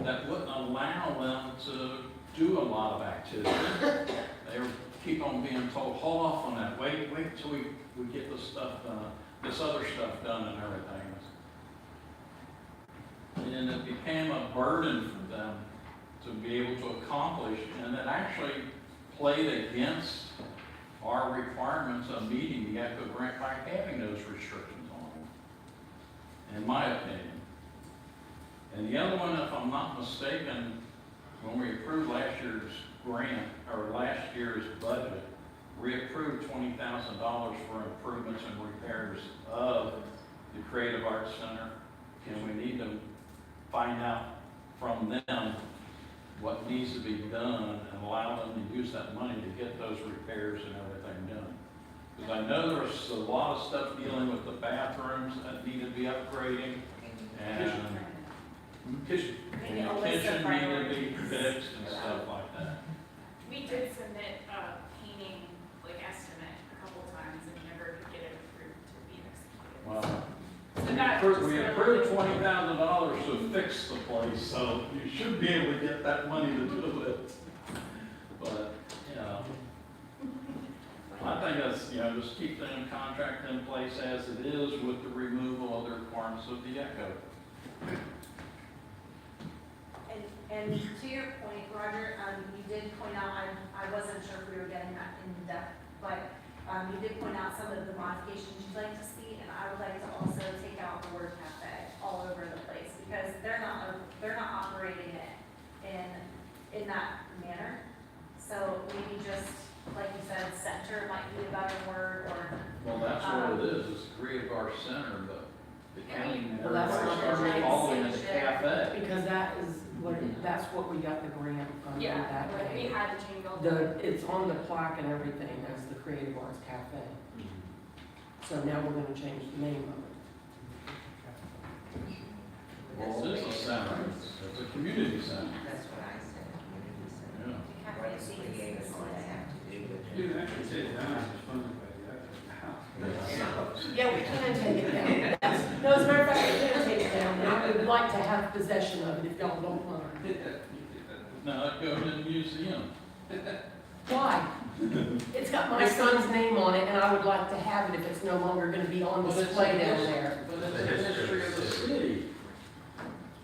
that wouldn't allow them to do a lot of activity. They were keep on being told, hold off on that, wait till we get this stuff done, this other stuff done and everything. And it became a burden for them to be able to accomplish, and it actually played against our requirements of meeting the ECHO grant by having those restrictions on them, in my opinion. And the other one, if I'm not mistaken, when we approved last year's grant, or last year's budget, we approved $20,000 for improvements and repairs of the Creative Arts Center, and we need to find out from them what needs to be done and allow them to use that money to get those repairs and everything done. Because I know there's a lot of stuff dealing with the bathrooms that need to be upgrading, and
Kitchen.
and the kitchen need to be fixed and stuff like that.
We did submit a painting, estimate a couple times and never could get it approved to be executed.
Well,
So that
we
just
approved
really-
$20,000 to fix the place, so you should be able to get that money to do it. But, you know, I think that's, just keep the contract in place as it is with the removal of the requirements of the ECHO.
And to your point, Roger, you did point out, I wasn't sure if we were getting that in depth, but you did point out some of the modifications you'd like to see, and I would like to also take out the word cafe all over the place, because they're not operating it in that manner. So maybe just, like you said, center might be a better word, or,
Well, that's what it is, it's Creative Arts Center, but the county,
Well, that's
everybody
not
started
the
calling it a
same
cafe.
Because that's what we got the grant from
Yeah,
that
like we
day.
had to change all the.
It's on the plaque and everything as the Creative Arts Cafe. So now we're gonna change the name of it.
Well, it is a center, it's a community center.
That's what I said, community center.
Yeah.
the cafe
What does
seems
creative
to
arts have to do with
You
it?
can actually say it down as funded by the house.
Yeah, we can take it down. No, as a matter of fact, we can take it down, and I would like to have possession of it if y'all don't mind.
Now, it goes in the museum.
Why? It's got my son's name on it, and I would like to have it if it's no longer gonna be on display down there.
But it's a history of the city.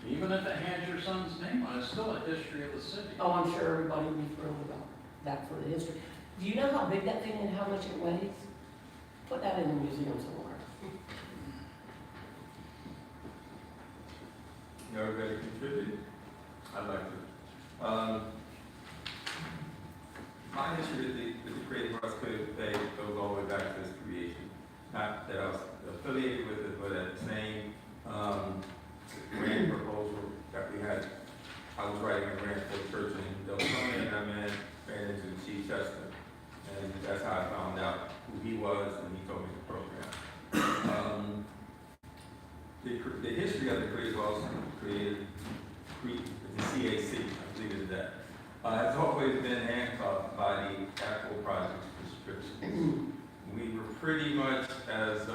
Even if it has your son's name on it, it's still a history of the city.
Oh, I'm sure everybody will be thrilled about that for the history. Do you know how big that thing and how much it weighs? Put that in the museum somewhere.
Everybody contribute? I'd like to. My history with the Creative Arts Cafe goes all the way back to its creation. Not that I was affiliated with it, but at the same grant proposal that we had, I was writing a grant for a church in Deltona, and I ran into the chief tester. And that's how I found out who he was, and he told me the program. The history of the Creative Arts the CAC, I believe it's that, has always been handcuffed by the actual project restrictions. We were pretty much, as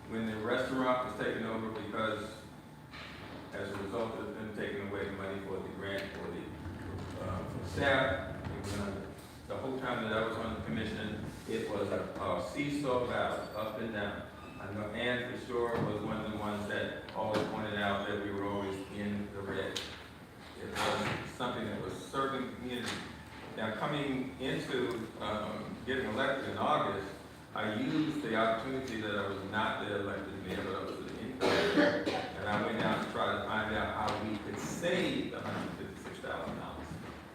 when the restaurant was taken over because as a result of them taking away the money for the grant for the staff, the whole time that I was on the commission, it was a seesaw battle, up and down. I know Ann for sure was one of the ones that always pointed out that we were always in the red. It was something that was serving the community. Now, coming into getting elected in August, I used the opportunity that I was not the elected mayor, but I was the incoming, and I went out to try to find out how we could save $156,000.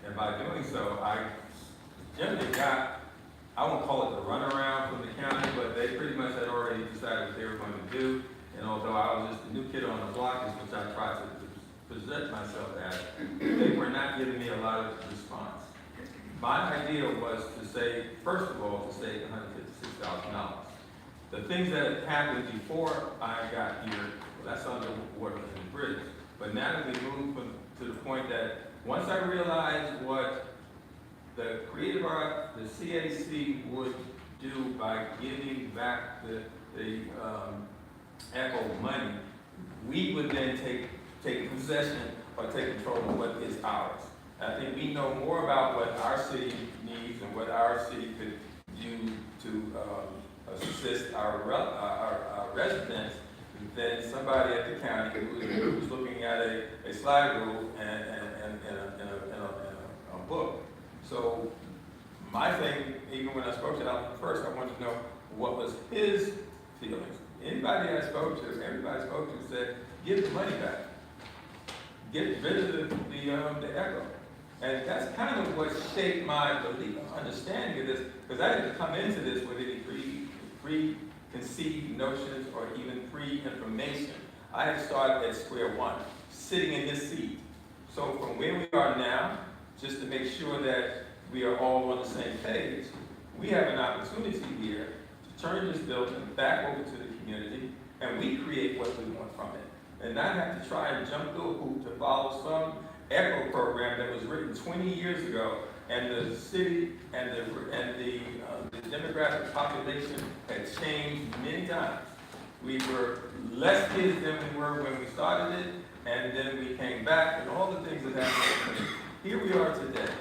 And by doing so, I generally got, I won't call it the runaround from the county, but they pretty much had already decided what they were going to do. And although I was just a new kid on the block, which I tried to present myself as, they were not giving me a lot of response. My idea was to say, first of all, to save $156,000. The things that had happened before I got here, well, that's underwater in the bridge. But now that we moved to the point that once I realized what the creative art, the CAC would do by giving back the ECHO money, we would then take possession or take control of what is ours. I think we know more about what our city needs and what our city could do to assist our residents than somebody at the county who's looking at a slide rule and a book. So my thing, even when I spoke to Alan first, I wanted to know what was his feelings. Anybody I spoke to, everybody I spoke to said, give the money back. Get rid of the ECHO. And that's kind of what shaped my belief, understanding of this, because I didn't come into this with any preconceived notions or even pre-information. I had started at square one, sitting in this seat. So from where we are now, just to make sure that we are all on the same page, we have an opportunity here to turn this building back over to the community, and we create what we want from it, and not have to try and jump through a hoop to follow some ECHO program that was written 20 years ago, and the city and the demographic population had changed many times. We were less kids than we were when we started it, and then we came back, and all the things that happened. Here we are today.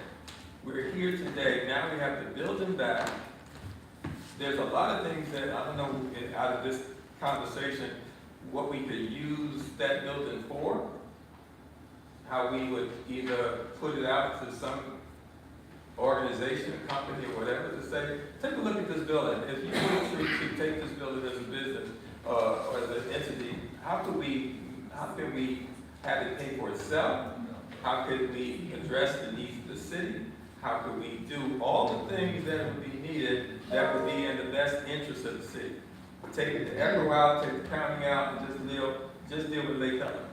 We're here today. Now we have the building back. There's a lot of things that I don't know out of this conversation what we could use that building for. How we would either put it out to some organization, company, or whatever to say, take a look at this building. If you were to take this building as a business or as an entity, how can we have it pay for itself? How could we address the needs of the city? How could we do all the things that would be needed that would be in the best interest of the city? Take the ECHO out, take the county out, and just deal with Lake Helen.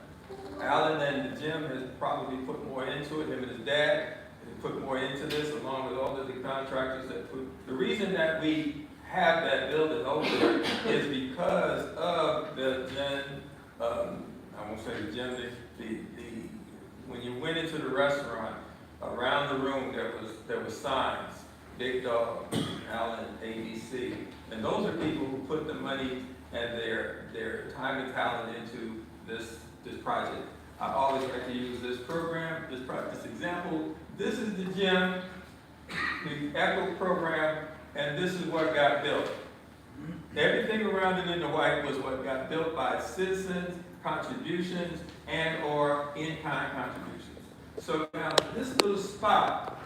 Alan and Jim has probably put more into it, him and his dad, have put more into this along with all of the contractors that put. The reason that we have that building over there is because of the I won't say the gym, when you went into the restaurant, around the room there was signs, Big Dog, Allen, ABC, and those are people who put the money and their time and talent into this project. I always like to use this program, this example. This is the gym, the ECHO program, and this is what got built. Everything around it in the white was what got built by citizens, contributions, and or in-kind contributions. So now this little spot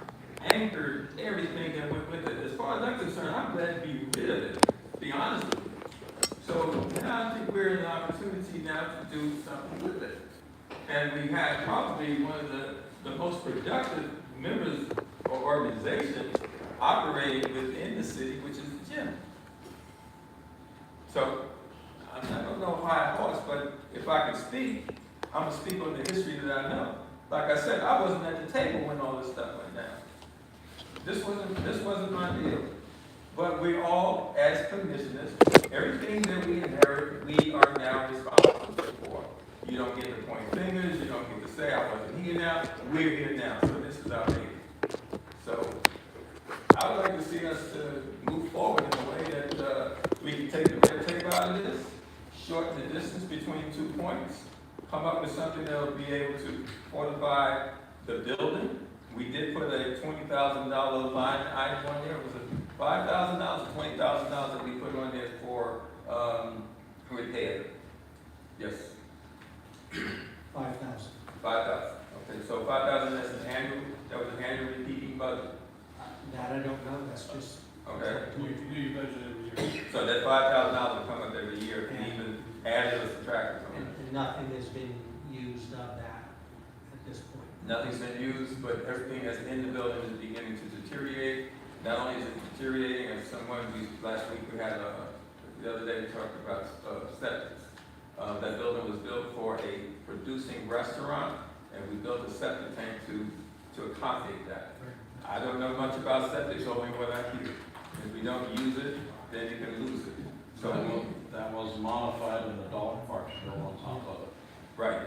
anchored everything that went with it. As far as I'm concerned, I'm glad to be rid of it, to be honest with you. So now I think we're in an opportunity now to do something with it. And we have probably one of the most productive members or organizations operating within the city, which is the gym. So I don't know why I horse, but if I can speak, I'm gonna speak on the history that I know. Like I said, I wasn't at the table when all this stuff went down. This wasn't my deal. But we all, as commissioners, everything that we inherit, we are now responsible for. You don't get to point fingers, you don't get to say, I wasn't here now, we're here now, so this is our baby. So, I would like to see us move forward in a way that we can take the red tape out of this, shorten the distance between 2 points, come up with something that will be able to fortify the building. We did put a $20,000 line item on there. Was it $5,000, $20,000 that we put on there for repair? Yes,
5,000.
5,000. Okay, so 5,000 is an annual, that was an annual repeating budget.
That I don't know, that's just.
Okay,
Do your budget every year.
so that $5,000 will come up every year, and even added or subtracted from it.
And nothing has been used of that at this point.
Nothing's been used, but everything that's in the building is beginning to deteriorate. Not only is it deteriorating, as last week we had, the other day we talked about septic. That building was built for a producing restaurant, and we built a septic tank to accommodate that. I don't know much about septic, only what I hear. If we don't use it, then you can lose it. So,
That was modified and the dog park's built on top of it.
right.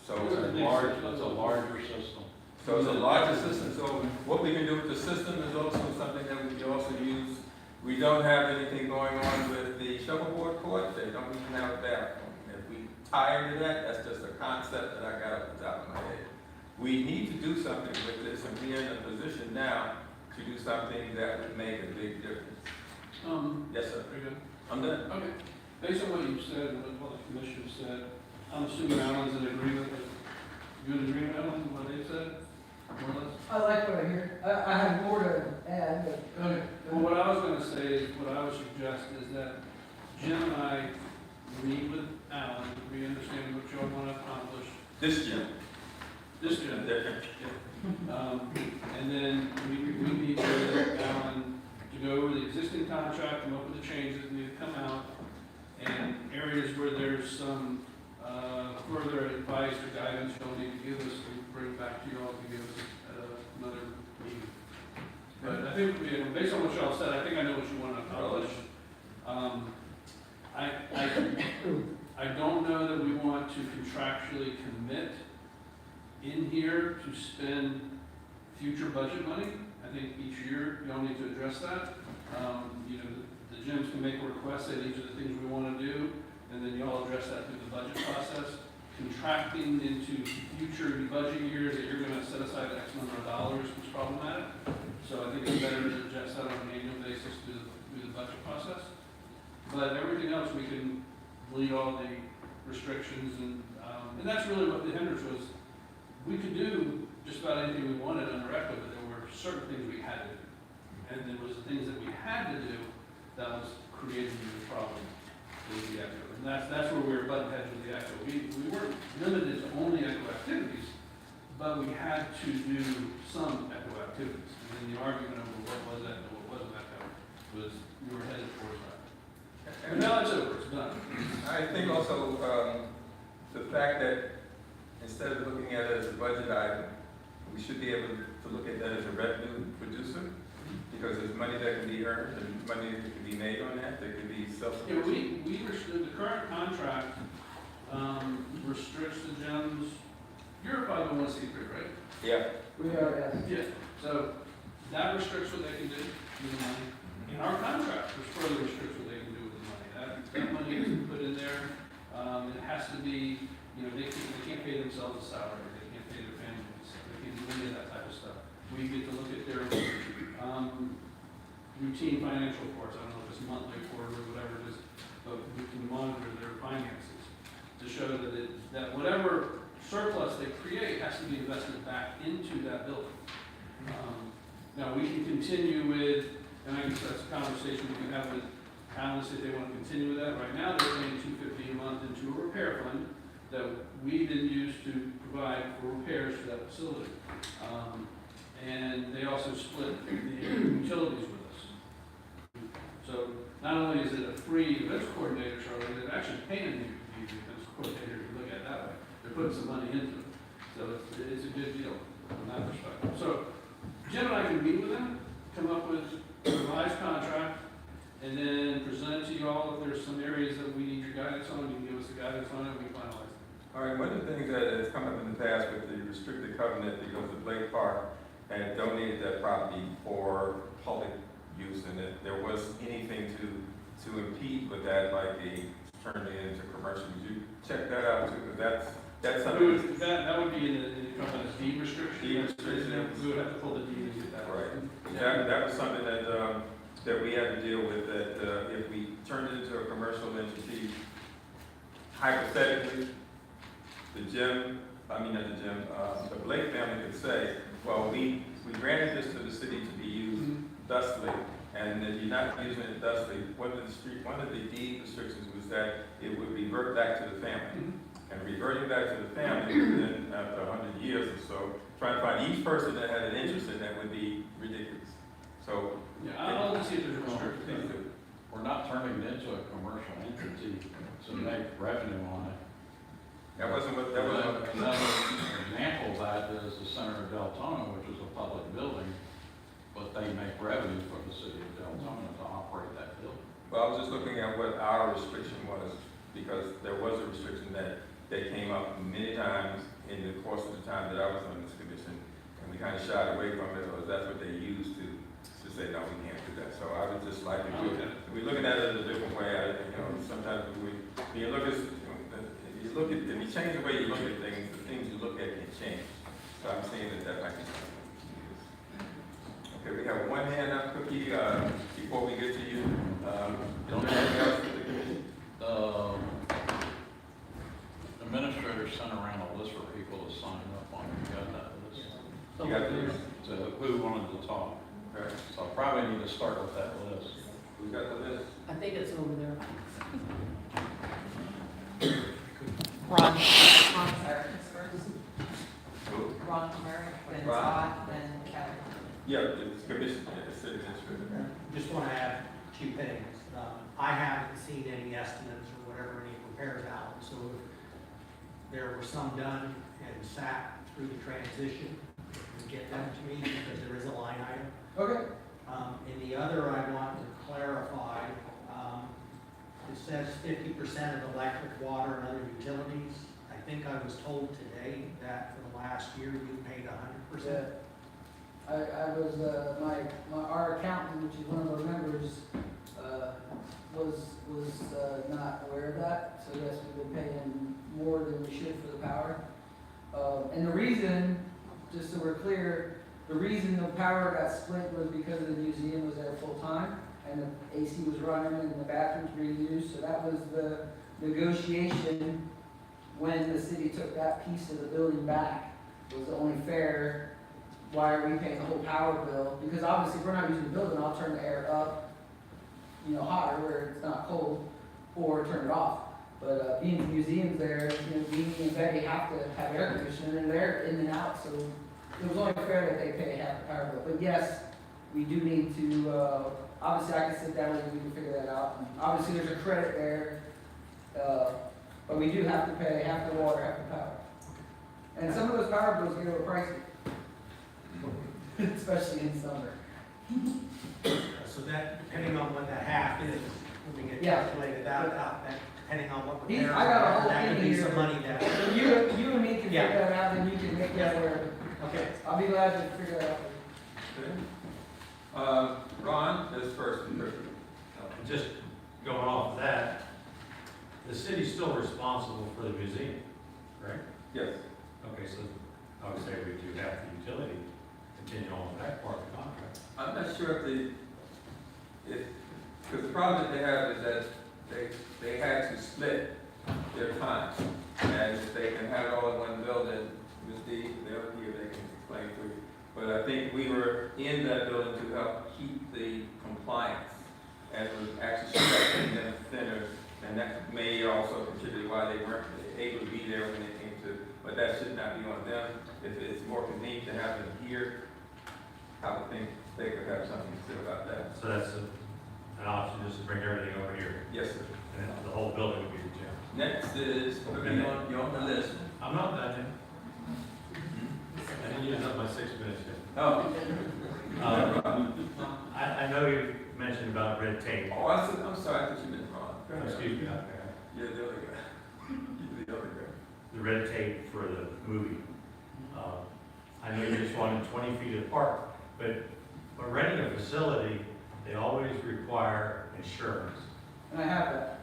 So
It's a larger system.
So it's a larger system, so what we can do with the system is also something that we can also use. We don't have anything going on with the shuffleboard court, they don't even have a bathroom. If we tie into that, that's just a concept that I got off the top of my head. We need to do something with this, and we're in a position now to do something that would make a big difference. Yes, sir.
Very good.
I'm done.
Okay. Based on what you said and what the commission said, I'm assuming Alan's in agreement with, you in agreement, Alan, with what they said? More or less?
I like what I hear. I have more to add, but.
Okay. Well, what I was gonna say is, what I would suggest is that Jim and I meet with Alan, we understand what y'all want to accomplish.
This gym.
This Jim.
Different.
And then we meet with Alan to go over the existing contract, come up with the changes that need to come out, and areas where there's some further advice or guidance you'll need to give us, we bring it back to you all to give us another meeting. But I think, based on what y'all said, I think I know what you want to accomplish. I don't know that we want to contractually commit in here to spend future budget money. I think each year y'all need to address that. The gyms can make a request, say these are the things we want to do, and then y'all address that through the budget process. Contracting into future budget years that you're going to set aside X number of dollars is problematic. So I think it's better to adjust that on an annual basis through the budget process. But everything else, we can bleed all the restrictions, and that's really what the hindrance was. We could do just about anything we wanted under ECHO, but there were certain things we had to do. And there was the things that we had to do that was creating the problem with the ECHO. And that's where we were button heads with the ECHO. We weren't limited to only ECHO activities, but we had to do some ECHO activities. And then the argument over what was ECHO, what wasn't ECHO, was we were headed towards that. And now it's over, it's done.
I think also, the fact that instead of looking at it as a budget item, we should be able to look at that as a revenue producer, because there's money that can be earned and money that can be made on that can be
Yeah,
self-sufficient.
the current contract, restricts the gyms, you're a 501c3, right?
Yeah,
We are, yes.
Yeah. So, that restricts what they can do with the money. In our contract, which further restricts what they can do with the money. That money is put in there, it has to be, they can't pay themselves a salary, they can't pay their families, they can't do any of that type of stuff. We get to look at their, routine financial reports, I don't know if it's monthly, quarterly, whatever it is, but we can monitor their finances to show that whatever surplus they create has to be invested back into that building. Now, we can continue with, and I guess that's a conversation we can have with Alan, if they want to continue with that. Right now, they're paying $250 a month into a repair fund that we didn't use to provide for repairs to that facility. And they also split the utilities with us. So not only is it a free events coordinator, Charlie, they're actually paying the events coordinator, if you look at it that way. They're putting some money into it. So it's a good deal from that perspective. So Jim and I can meet with them, come up with a revised contract, and then present it to you all. If there's some areas that we need your guidance on, you can give us the guidance on it, and we finalize it.
all right, one of the things that has come up in the past with the restricted covenant, because of Lake Park had donated that property for public use, and if there was anything to impede with that, like a turned into commercial. Would you check that out too? Because that's
That
something.
would, that would be in the covenant's deed restriction.
Deed restriction.
We would have to pull the deed and get that.
Right. That was something that we had to deal with, that if we turned it into a commercial entity, hypothetically, the Blake family could say, well, we granted this to the city to be used thusly, and if you're not using it thusly, one of the deed restrictions was that it would revert back to the family. And reverting back to the family within, after 100 years or so, trying to find each person that had an interest in that would be ridiculous. So,
Yeah, I'll see if there's a restriction.
We're not turning it into a commercial entity to make revenue on it.
that wasn't what, that wasn't.
Another example of that is the Center of Deltona, which is a public building, but they make revenue for the city of Deltona to operate that building.
Well, I was just looking at what our restriction was, because there was a restriction that came up many times in the course of the time that I was on this commission, and we kind of shied away from it, or that's what they used to say, no, we can't do that. So I would just like to do it. We're looking at it a different way. Sometimes when you look at, if you change the way you look at things, the things you look at can change. So I'm saying that might be something. Okay, we have one hand up, Cookie, before we get to you. Anything else for the commission?
Administrator sent around a list for people to sign up on. You got that list?
You got this?
So who wanted to talk?
Okay.
So I probably need to start with that list.
We got the list.
I think it's over there.
Ron Sarkis first.
Who?
Ron Murray, then
Ron.
Todd, then Kevin.
Yeah, it's commission, it's city administrator.
Just want to add two things. I haven't seen any estimates or whatever, any repairs out, so if there were some done and sat through the transition, get them to me, because there is a line item.
Okay.
And the other I want to clarify, it says 50% of electric, water, and other utilities. I think I was told today that for the last year, you paid 100%.
I was, our accountant, which is one of our members, was not aware of that. So yes, we've been paying more than we should for the power. And the reason, just so we're clear, the reason the power got split was because the museum was there full time and the AC was running and the bathrooms were used. So that was the negotiation when the city took that piece of the building back. It was only fair. Why are we paying the whole power bill? Because obviously if we're not using the building, I'll turn the air up, hotter where it's not cold, or turn it off. But being the museum's there, Deanie and Betty have to have air conditioning and they're in and out, so it was only fair that they pay half the power bill. But yes, we do need to, obviously I can sit down and we can figure that out. And obviously there's a credit there, but we do have to pay half the water, half the power. And some of those power bills get a little pricey, especially in summer.
So that, depending on what that half is, when we get
Yeah.
calculated out, that depending on what
He-
repairs
I got a
are,
whole
that could
thing
be
here.
some money that,
So you and me can
Yeah.
figure that out, and you can make that work.
okay.
I'll be glad to figure that out.
Okay. Ron, this first.
Just going off of that, the city's still responsible for the museum, right?
Yes.
Okay, so obviously we do have the utility continue on with that part of the contract.
I'm not sure because the problem that they have is that they had to split their times. And if they can have it all in one building, Ms. D, they'll here, they can explain to you. But I think we were in that building to help keep the compliance. And it was actually stretching them thinner, and that may also contribute why they weren't able to be there when they came to, but that should not be on them. If it's more convenient to have them here, I would think they could have something to say about that.
So that's an option, just to bring everything over here,
Yes, sir.
and then the whole building would be the gym.
Next is, you're on the list.
I'm not done yet. I didn't use up my 6 minutes yet.
Oh.
I know you mentioned about red tape.
Oh, I said, I'm sorry, I thought you meant wrong. Go ahead.
Excuse me,
You're the other guy. You're the other guy.
the red tape for the movie. I know you just wanted 20 feet apart, but renting a facility, they always require insurance.
And I have that.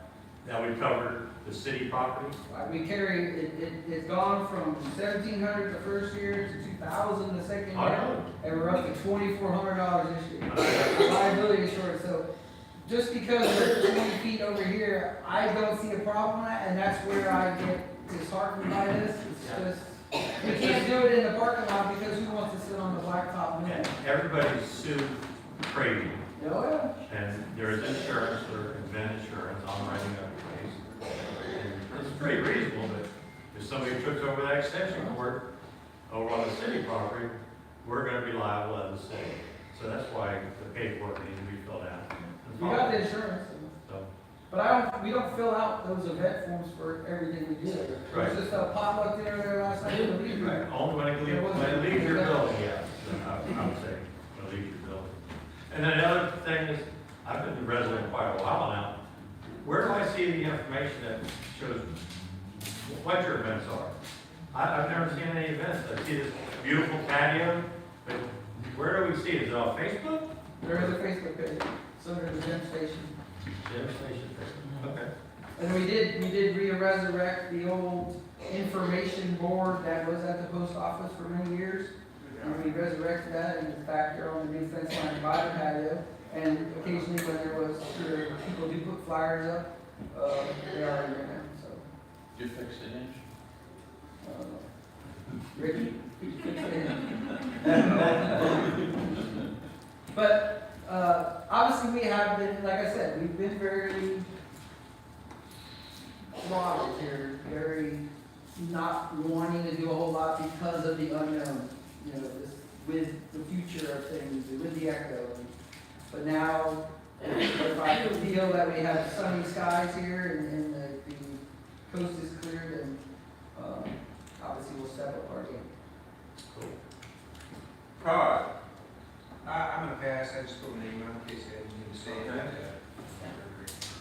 That would cover the city property?
We carry, it's gone from 1,700 the first year to 2,000 the second
I
year.
know.
And we're up to $2,400 this year. Liability insurance, so just because we're 20 feet over here, I don't see a problem with that, and that's where I get disheartened by this. It's just, we can't do it in the parking lot because who wants to sit on the blacktop?
And everybody's sued crazy,
Oh, yeah.
and there is insurance or event insurance, I'm writing up a case. And it's pretty reasonable, but if somebody trips over that extension cord over on the city property, we're gonna be liable as a city. So that's why the paperwork needs to be filled out.
We got the insurance.
So,
But we don't fill out those event forms for everything we do.
Right.
There's just a potluck dinner there last night.
right, only when it leaves, when it leaves your building, yeah, then I would say, when it leaves your building. And then the other thing is, I've been a resident quite a while now. Where do I see the information that shows what your events are? I've never seen any events. I see this beautiful patio, but where do we see it? Is it on Facebook?
There is a Facebook page, so there's a gym station.
Gym station, okay.
And we did resurrect the old information board that was at the post office for many years. And we resurrected that, and in fact, they're on the new fence line by the patio. And occasionally when there was, people do put flyers up, they are in there now, so.
You fix the inch?
Ricky? But, obviously we have been, like I said, we've been very throttled here, very not wanting to do a whole lot because of the unknown, you know, this, with the future of things, with the echo. But now, if I feel that we have sunny skies here and the coast is clear, then, obviously we'll step up our game.
Todd?
I'm gonna pass, I just put my name on in case I need to say it.
Okay.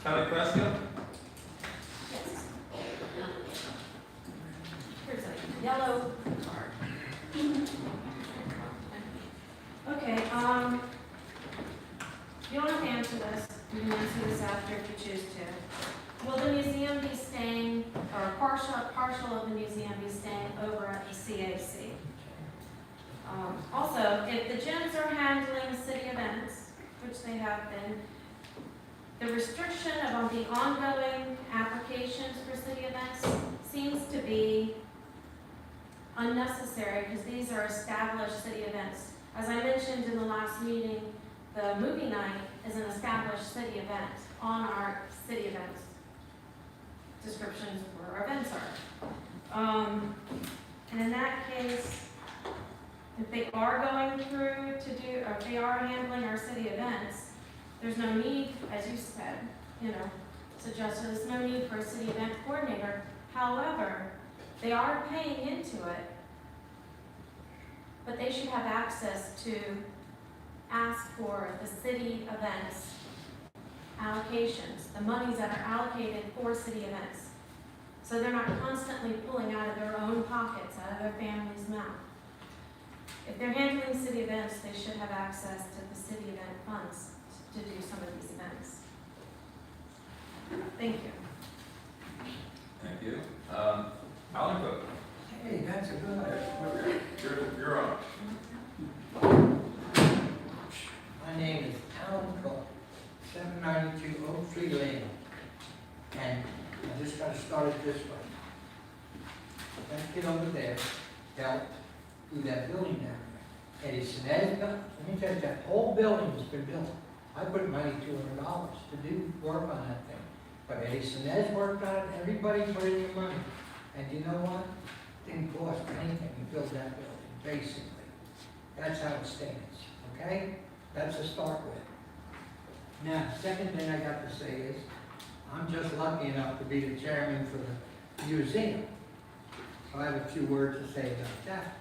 County President?
Yes. Here's a yellow card.
Okay, you don't have to answer this, you can answer this after if you choose to. Will the museum be staying, or partial of the museum be staying over at the CAC? Also, if the gyms are handling city events, which they have been, the restriction of the ongoing applications for city events seems to be unnecessary because these are established city events. As I mentioned in the last meeting, the movie night is an established city event on our city events descriptions of where our events are. And in that case, if they are going through to do, or if they are handling our city events, there's no need, as you said, suggested, there's no need for a city event coordinator. However, they are paying into it, but they should have access to ask for the city events allocations, the monies that are allocated for city events. So they're not constantly pulling out of their own pockets, out of their family's mouth. If they're handling city events, they should have access to the city event funds to do some of these events. Thank you.
Thank you. Alan Cook?
Hey, that's a good idea.
You're on.
My name is Alan Cook, 792 Oak Tree Lane. And I just got started this way. That kid over there helped do that building down there. Eddie Sinez built, let me tell you, that whole building has been built. I put money, $200 to do work on that thing. But Eddie Sinez worked on it, everybody put in their money. And you know what? Didn't cost anything to build that building, basically. That's how it stands, okay? That's to start with. Now, second thing I got to say is, I'm just lucky enough to be the chairman for the museum. So I have a few words to say about that.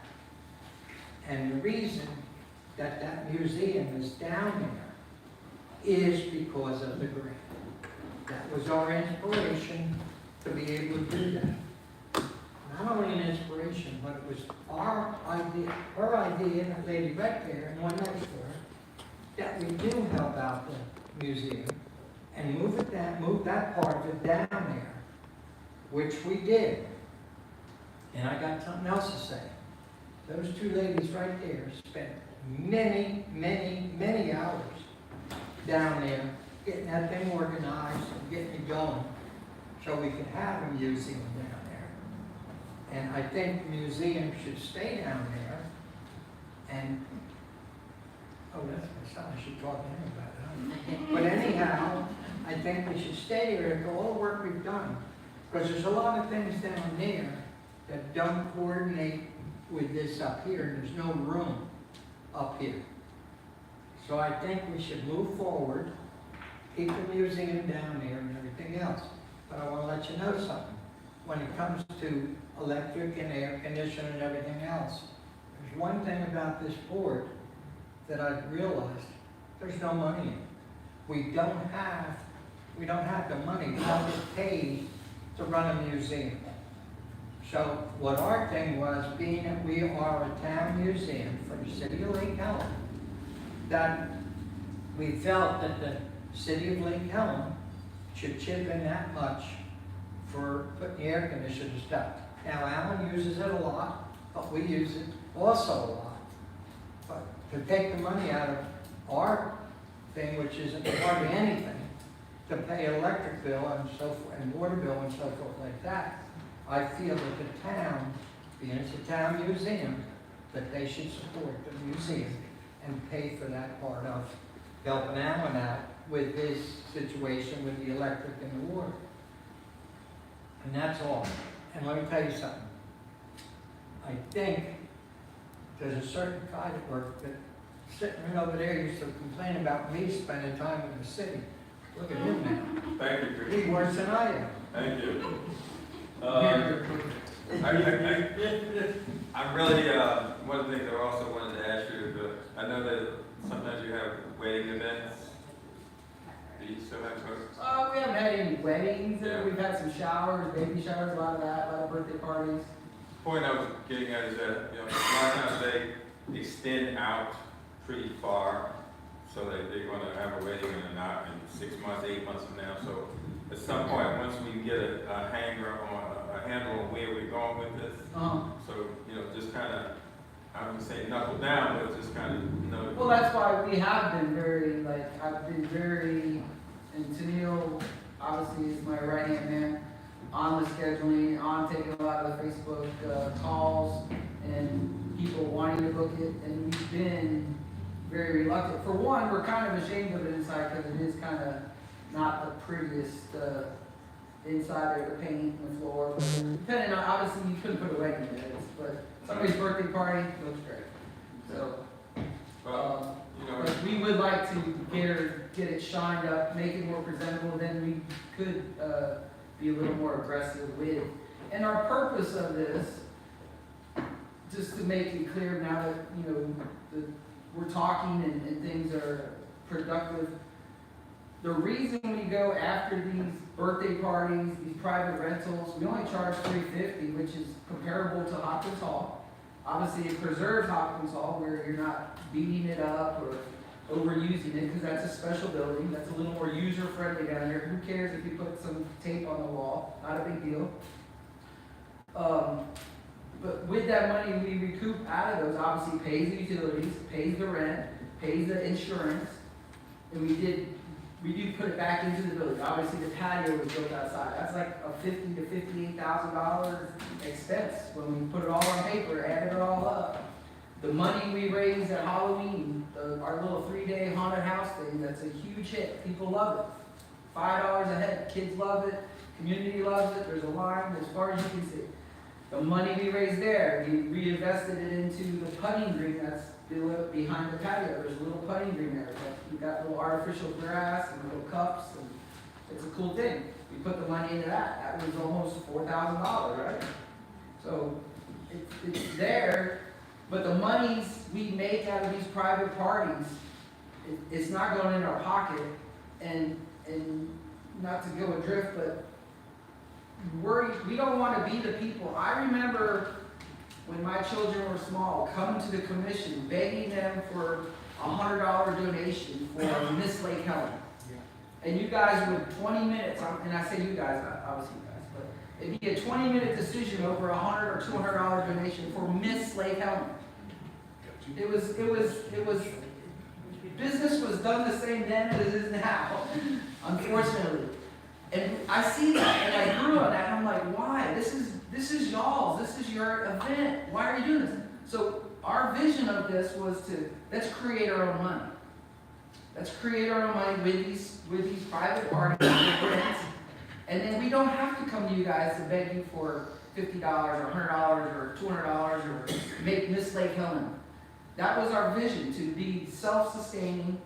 And the reason that that museum is down there is because of the grant. That was our inspiration to be able to do that. Not only an inspiration, but it was our idea, her idea, and a lady right there, and one next to her, that we do help out the museum and move it down, move that part of it down there, which we did. And I got something else to say. Those two ladies right there spent many, many, many hours down there getting that thing organized and getting it going so we could have a museum down there. And I think the museum should stay down there. And, oh, that's my son, I should talk to him about it. Huh? But anyhow, I think we should stay there and go all the work we've done. Because there's a lot of things down there that don't coordinate with this up here, and there's no room up here. So I think we should move forward, keep the museum down there and everything else. But I want to let you know something. When it comes to electric and air conditioning and everything else, there's one thing about this board that I've realized, there's no money in it. We don't have the money to have it paid to run a museum. So what our thing was, being that we are a town museum for the city of Lake Helen, that we felt that the city of Lake Helen should chip in that much for putting the air conditioner stuff. Now, Alan uses it a lot, but we use it also a lot. But to take the money out of our thing, which isn't hardly anything, to pay an electric bill and so forth, and water bill and so forth like that, I feel that the town, being it's a town museum, that they should support the museum and pay for that part of helping Alan out with his situation with the electric and the water. And that's all. And let me tell you something. I think there's a certain guy that worked that sitting right over there used to complain about me spending time in the city. Look at him now.
Thank you, Chris.
He's worse than I am.
Thank you. I'm really, one of the things I also wanted to ask you, I know that sometimes you have wedding events. Do you still have those?
We haven't had any weddings,
Yeah.
we've had some showers, baby showers, a lot of that, a lot of birthday parties.
Point I was getting at is that, a lot of times they extend out pretty far, so that they're gonna have a wedding in 6 months, 8 months from now, so at some point, once we get a handle on where we're going with this, so, just kinda, I wouldn't say knuckle down, but just kinda,
Well, that's why we have been very, I've been very, and Tennille, obviously, is my right-hand man, on the scheduling, on taking a lot of the Facebook calls, and people wanting to book it, and we've been very reluctant. For one, we're kind of ashamed of it inside, because it is kind of not the prettiest inside there, the paint and the floor, but depending on, obviously, you couldn't put a wedding in it, but somebody's birthday party looks great. So, but we would like to get it shined up, make it more presentable, then we could be a little more aggressive with. And our purpose of this, just to make it clear now that, we're talking and things are productive, the reason we go after these birthday parties, these private rentals, we only charge $350, which is comparable to Hopkins Hall. Obviously, it preserves Hopkins Hall where you're not beating it up or overusing it, because that's a special building. That's a little more user-friendly down there. Who cares if you put some tape on the wall? Not a big deal. But with that money we recoup out of those, obviously pays the utilities, pays the rent, pays the insurance, and we do put it back into the building. Obviously, the patio was built outside. That's like a $50,000 to $58,000 expense when we put it all on paper, added it all up. The money we raised at Halloween, our little 3-day haunted house thing, that's a huge hit. People love it. $5 a head. Kids love it. Community loves it. There's a line as far as you can see. The money we raised there, we reinvested it into the putting green that's behind the patio. There's a little putting green there. We've got little artificial grass and little cups, and it's a cool thing. We put the money into that. That was almost $4,000, right? So it's there, but the monies we make out of these private parties, it's not going in our pocket. And not to go adrift, but we don't want to be the people. I remember when my children were small, coming to the commission, begging them for a $100 donation for Miss Lake Helen. and you guys would 20 minutes, and I say you guys, obviously you guys, but it'd be a 20-minute decision over $100 or $200 donation for Miss Lake Helen. It was, business was done the same then as it is now, unfortunately. And I see that, and I grew on that, and I'm like, why? This is y'all's, this is your event. Why are you doing this? So our vision of this was to, let's create our own money. Let's create our own money with these private parties and events. And then we don't have to come to you guys to beg you for $50 or $100 or $200 or make Miss Lake Helen. That was our vision, to be self-sustaining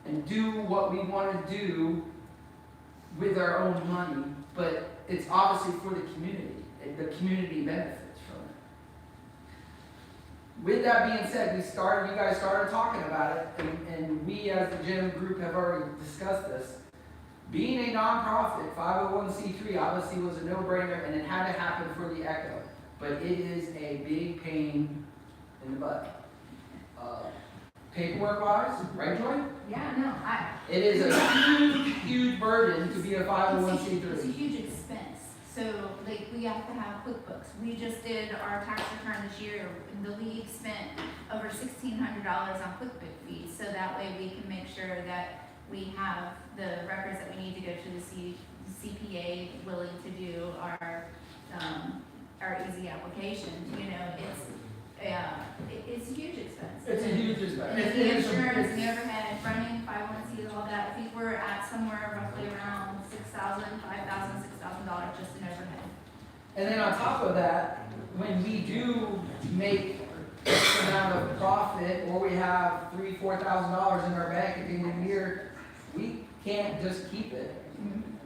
and do what we want to do with our own money, but it's obviously for the community. The community benefits from it. With that being said, you guys started talking about it, and we as the gym group have already discussed this. Being a nonprofit, 501c3 obviously was a no-brainer, and it had to happen for the Echo, but it is a big pain in the butt. Paperwork-wise, right, Joy?
Yeah, no,
It is a huge, huge burden to be a 501c3.
it's a huge expense. So, like, we have to have QuickBooks. We just did our tax return this year. The league spent over $1,600 on QuickBooks fees, so that way we can make sure that we have the records that we need to go to the CPA willing to do our easy application. You know, it's a huge expense.
It's a huge expense.
And the insurance, and the overhead, running 501c, all that, I think we're at somewhere roughly around $6,000, $5,000, $6,000 just in overhead.
And then on top of that, when we do make X amount of profit, or we have $3,000, $4,000 in our bank at the end of the year, we can't just keep it.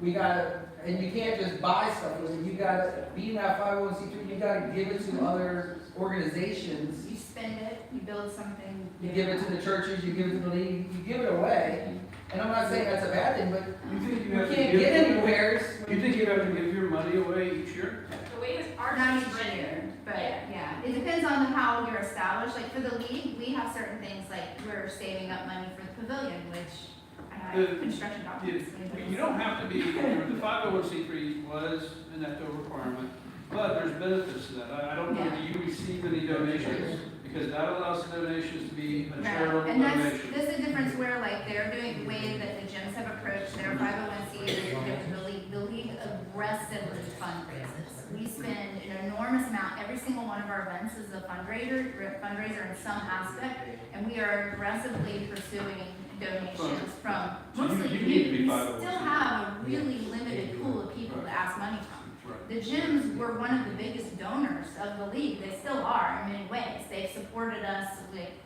We gotta, and you can't just buy stuff with it. You gotta, being that 501c3, you gotta give it to other organizations.
You spend it, you build something.
You give it to the churches, you give it to the league, you give it away. And I'm not saying that's a bad thing, but
You think
we
you have to
can't
give?
get anywhere.
You think you have to give your money away each year?
The way this our
Not
is
each
written,
year, but
Yeah.
yeah, it depends on how you're established. Like for the league, we have certain things like we're saving up money for the pavilion, which I have construction documents.
You don't have to be, the 501c3 was an ECHO requirement, but there's benefits to that. I don't know that you receive any donations, because that allows the donations to be a charitable
Right, and
donation.
that's the difference where like they're doing the way that the gyms have approached their 501c is the league aggressively fundraises. We spend an enormous amount, every single one of our events is a fundraiser in some aspect, and we are aggressively pursuing donations from
So you
mostly
need to
community.
be
We
501c3.
still have a really limited pool of people to ask money from.
Right.
The gyms were one of the biggest donors of the league. They still are in many ways. They've supported us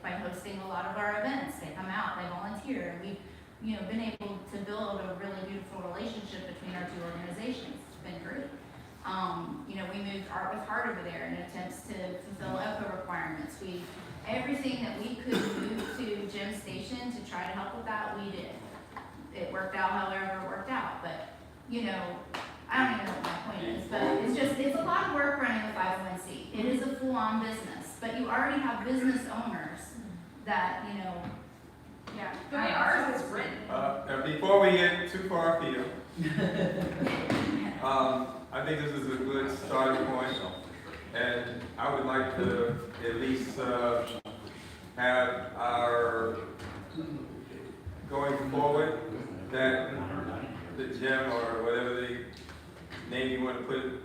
by hosting a lot of our events. They come out, they volunteer. We've, been able to build a really beautiful relationship between our two organizations. It's been great. We moved Art with Heart over there in attempts to fulfill ECHO requirements. Everything that we could move to Gym Station to try to help with that, we did. It worked out however it worked out, but, I don't even know what my point is, but it's a lot of work running a 501c. It is a full-on business, but you already have business owners that,
yeah, the way ours is written.
Now, before we get too far afield, I think this is a good starting point, and I would like to at least have our, going forward, that the gym or whatever the name you want to put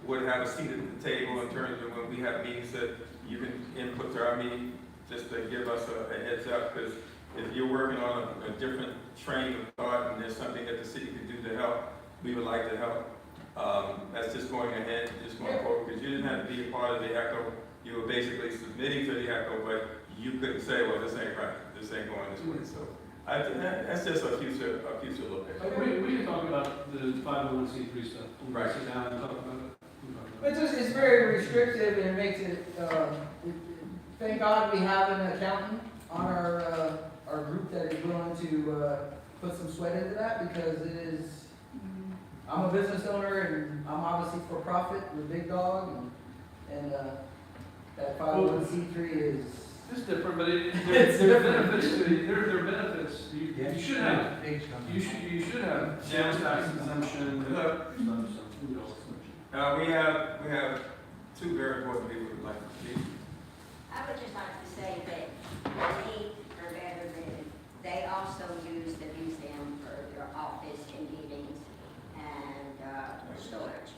would have a seat at the table in terms of when we have meetings that you can input to our meeting, just to give us a heads up, because if you're working on a different train of thought and there's something that the city could do to help, we would like to help. That's just going ahead, just going forward, because you didn't have to be a part of the ECHO. You were basically submitting to the ECHO, but you couldn't say, well, this ain't right, this ain't going this way. So that's just a future look at it.
We can talk about the 501c3 stuff. We'll
Right.
sit down and talk about it.
But it's very restrictive, and it makes it, thank God we have an accountant on our group that is willing to put some sweat into that, because it is, I'm a business owner, and I'm obviously for profit with Big Dog, and that 501c3 is
It's different, but there are benefits to it, there are benefits. You should have, you should have sales tax exemption.
We have two very important people who'd like to speak.
I would just like to say that they are better than, they also use the museum for their office and meetings and storage.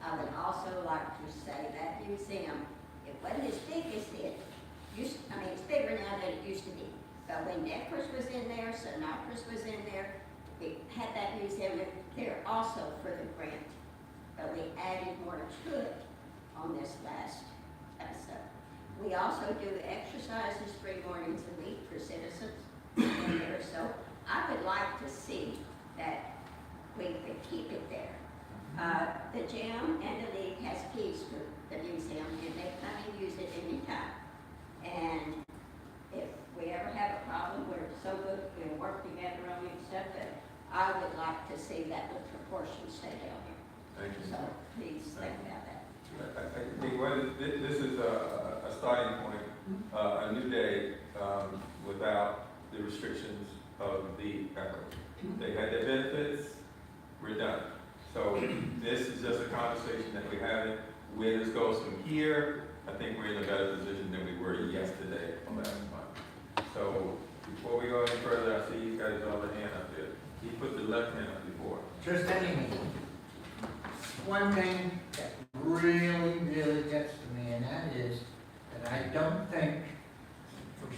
I would also like to say that museum, it wasn't as big as it used, I mean, it's bigger now than it used to be. But when Necklace was in there, Sinatras was in there, we had that museum there also for the grant. But we added more to it on this last episode. We also do exercises 3 mornings a week for citizens in there. So I would like to see that we could keep it there. The gym and the league has keys to the museum and they come and use it anytime. And if we ever have a problem, we're so good, we work together on it and stuff, but I would like to see that the proportion stay down here.
Thank you.
So please think about that.
I think this is a starting point, a new day without the restrictions of the ECHO. They had their benefits, we're done. So this is just a conversation that we're having. Where this goes from here, I think we're in a better position than we were yesterday or last month. So before we go any further, I see you guys all the hand up there. He put the left hand up before.
Just any one thing that really, really gets to me, and that is that I don't think, for a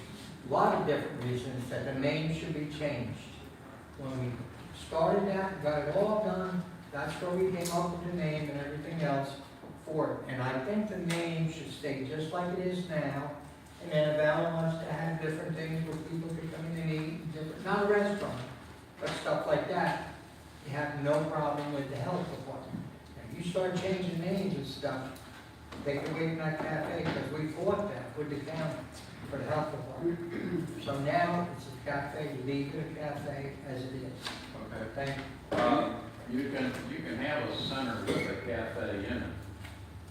lot of different reasons, that the name should be changed. When we started that, got it all done, that's where we came up with the name and everything else for it. And I think the name should stay just like it is now. And then if Alan wants to have different things where people can come in and eat, different, not a restaurant, but stuff like that, you have no problem with the health department. If you start changing names and stuff, take away from that cafe, because we fought that with the county for the health department. So now it's a cafe, leave it a cafe as it is.
Okay.
Thank you.
You can have a center with a cafe in it.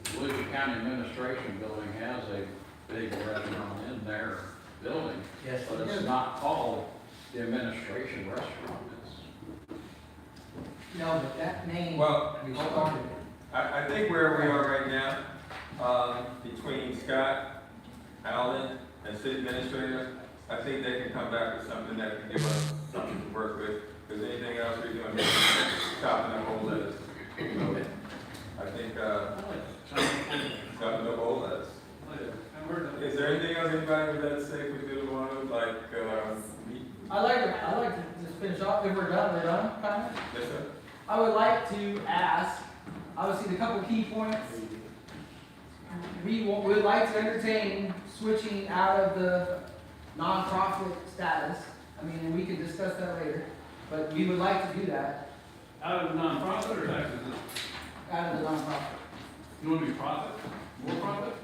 The Volusia County Administration Building has a big restaurant in their building,
Yes,
but
it
it's
is.
not called the administration restaurant.
No, but that name,
Well,
we started it.
I think where we are right now, between Scott, Allen, and city administrator, I think they can come back with something that can give us something to work with, because anything else we're doing is chopping up old letters. I think, chopping up old letters. Is there anything else anybody would like to say if we do one, like,
I like to just finish off, if we're done, kind of.
yes, sir?
I would like to ask, obviously, the couple key points. We would like to entertain switching out of the nonprofit status. I mean, and we can discuss that later, but we would like to do that
Out of nonprofit or taxes?
out of the nonprofit.
You want to be profit? More profit?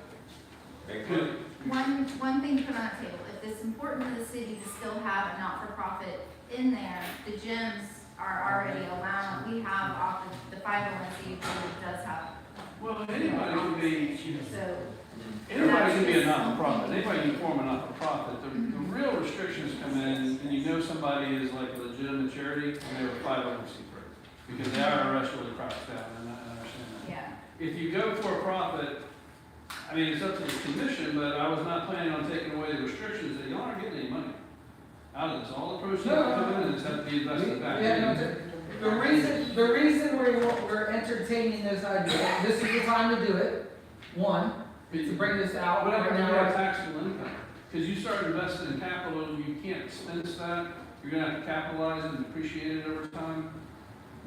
Make
Good.
it.
One thing to put on the table, if it's important to the city to still have a not-for-profit in there, the gyms are already allowed, we have off the 501c3 does have,
Well, anybody can be,
so.
anybody can be a not-for-profit, anybody can form a not-for-profit. The real restrictions come in, and you know somebody is like a legitimate charity, and they're a 501c3. Because the IRS really cracks down, and I understand that.
Yeah,
If you go for a profit, I mean, it's up to the commission, but I was not planning on taking away the restrictions that y'all aren't getting any money out of this. All the proceeds that come in is have to be invested back.
The reason we're entertaining this idea, this is the time to do it, one, to bring this out.
What happened
bring
to
it
our
out.
taxable income? Because you start investing in capital, you can't expense that, you're gonna have to capitalize it and depreciate it over time.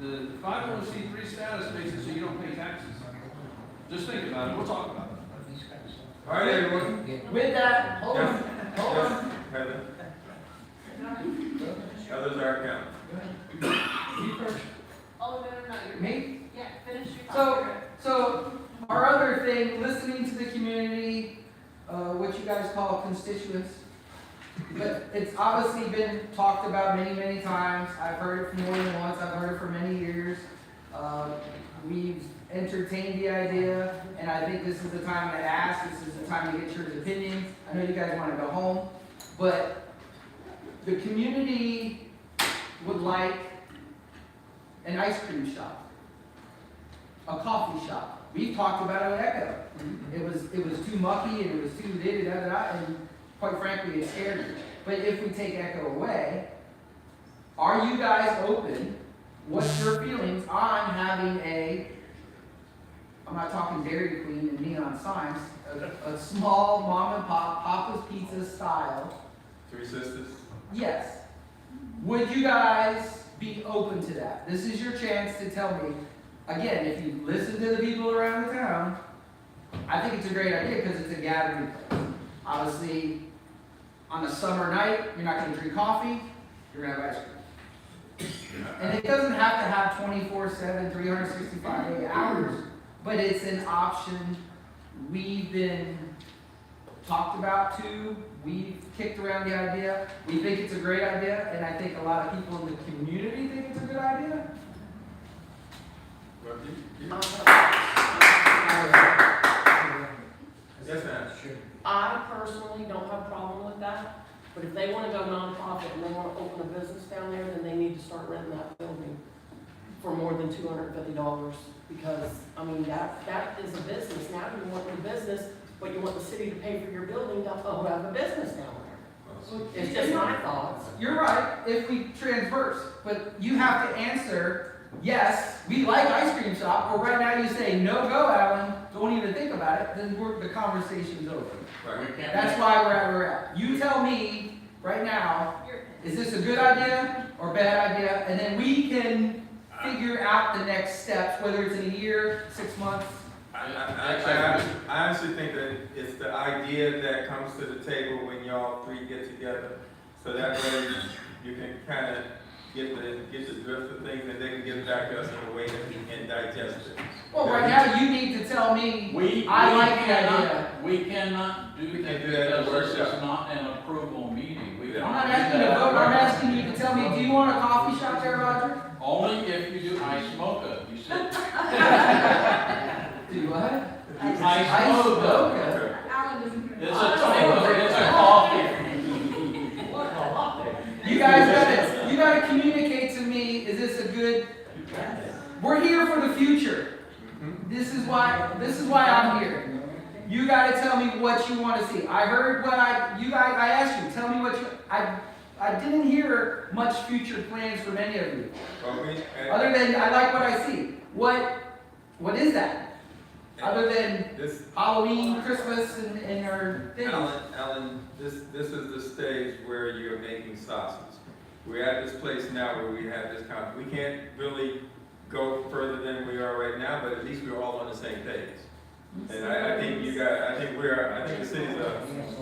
The 501c3 status makes it so you don't pay taxes. Just think about it, we'll talk about it.
All right, everyone.
With that, hold on, hold on.
Yes, Heather. Others are account.
You first.
Oh, no, you're.
Me?
Yeah, finish your thought.
So our other thing, listening to the community, what you guys call constituents. But it's obviously been talked about many, many times. I've heard it from more than once. I've heard it for many years. entertained the idea, and I think this is the time to ask, this is the time to get your opinions. I know you guys wanna go home, but the community would like an ice cream shop, a coffee shop. We've talked about it at Echo. It was too mucky and it was too da-da-da-da, and quite frankly, it scared me. But if we take Echo away, are you guys open? What's your feelings on having I'm not talking Dairy Queen and neon signs, a small mom and pop, Papa's Pizza style?
Three Sisters?
Yes. Would you guys be open to that? This is your chance to tell me. Again, if you listen to the people around the town, I think it's a great idea because it's a gathering place. Obviously, on a summer night, you're not gonna drink coffee, you're gonna have ice cream. And it doesn't have to have 24/7, 365 hours, but it's an option we've been talked about too. We've kicked around the idea. We think it's a great idea, and I think a lot of people in the community think it's a good idea.
Well, Yes, ma'am.
I personally don't have a problem with that, but if they wanna go nonprofit and they wanna open a business down there, then they need to start renting that building for more than $250, because, I mean, that is a business. Now you want the business, but you want the city to pay for your building to have a business down there. It's just my thoughts.
You're right, if we transverse, but you have to answer, yes, we like ice cream shop, or right now you say, no go, Alan, don't even think about it, then the conversation's over.
Right.
That's why we're at. You tell me, right now, is this a good idea or bad idea? And then we can figure out the next steps, whether it's in a year, 6 months.
I honestly think that it's the idea that comes to the table when y'all three get together. So that way you can kind of get the drift of things, and they can get back to us in a way that we can digest it.
Well, right now, you need to tell me, I like the idea.
We cannot do that
can do that in a
because this
workshop.
is not an approval meeting. We
I'm
cannot
not
do
asking you to
that.
vote, I'm asking you to tell me, do you want a coffee shop there, Roger?
Only if you do ice mocha, you said.
Do what?
Ice mocha.
Okay.
It's a coffee.
You guys you gotta communicate to me, is this a good, we're here for the future. This is why I'm here. You gotta tell me what you wanna see. I heard I asked you, tell me what I didn't hear much future plans from any of you. Other than, I like what I see. What is that? Other than Halloween, Christmas, and our things.
Alan, this is the stage where you're making sausage. We're at this place now where we have this we can't really go further than we are right now, but at least we're all on the same page. And I think I think the city's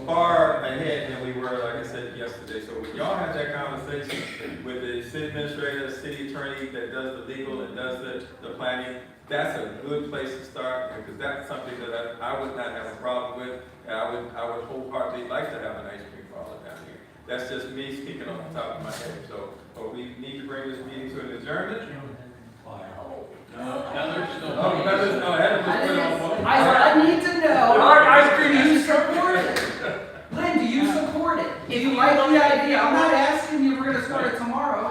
far ahead than we were, like I said yesterday. So when y'all have that conversation with the city administrator, city attorney that does the legal and does the planning, that's a good place to start, because that's something that I would not have a problem with. And I would wholeheartedly like to have an ice cream parlor down here. That's just me speaking on the top of my head. So, but we need to bring this meeting to an adjournment.
I need to know, do you support it? Lynn, do you support it? Do you like the idea? I'm not asking you if we're gonna start it tomorrow.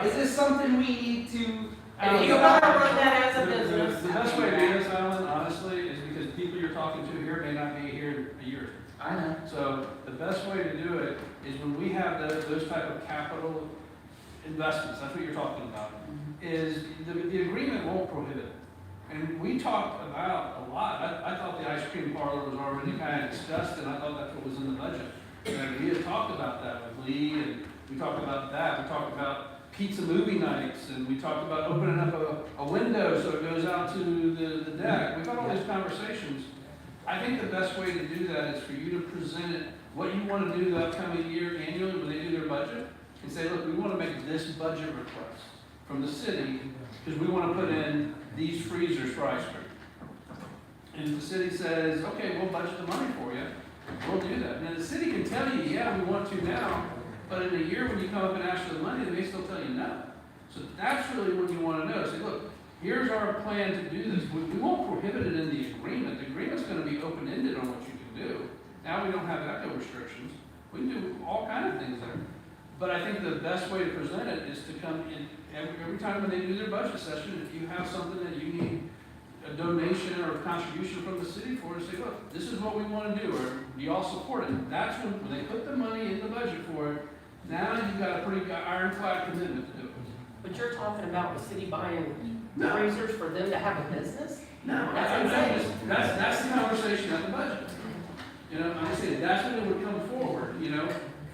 Is this something we need to?
If you wanna run that as a business.
The best way to do this, Alan, honestly, is because people you're talking to here may not be here in a year.
I know.
So the best way to do it is when we have those type of capital investments, that's what you're talking about, is the agreement won't prohibit it. And we talked about a lot. I thought the ice cream parlor was already kind of discussed, and I thought that's what was in the budget. And we had talked about that with Lee, and we talked about that. We talked about pizza movie nights, and we talked about opening up a window so it goes out to the deck. We've had all these conversations. I think the best way to do that is for you to present it, what you want to do the upcoming year annually when they do their budget, and say, look, we want to make this budget request from the city, because we want to put in these freezers for ice cream. And if the city says, okay, we'll budget the money for you, we'll do that. And the city can tell you, yeah, we want to now, but in a year when you come up and ask for the money, they may still tell you no. So that's really what you want to know. Say, look, here's our plan to do this. We won't prohibit it in the agreement. The agreement's gonna be open-ended on what you can do. Now we don't have echo restrictions. We can do all kind of things there. But I think the best way to present it is to come in, every time when they do their budget session, if you have something that you need a donation or a contribution from the city for, say, look, this is what we wanna do, or do y'all support it? That's when they put the money in the budget for it, now you've got a pretty ironclad commitment to do it.
But you're talking about the city buying
No.
freezers for them to have a business?
No,
That's insane.
that's the conversation at the budget. You know, I'm saying, that's when it would come forward, you know,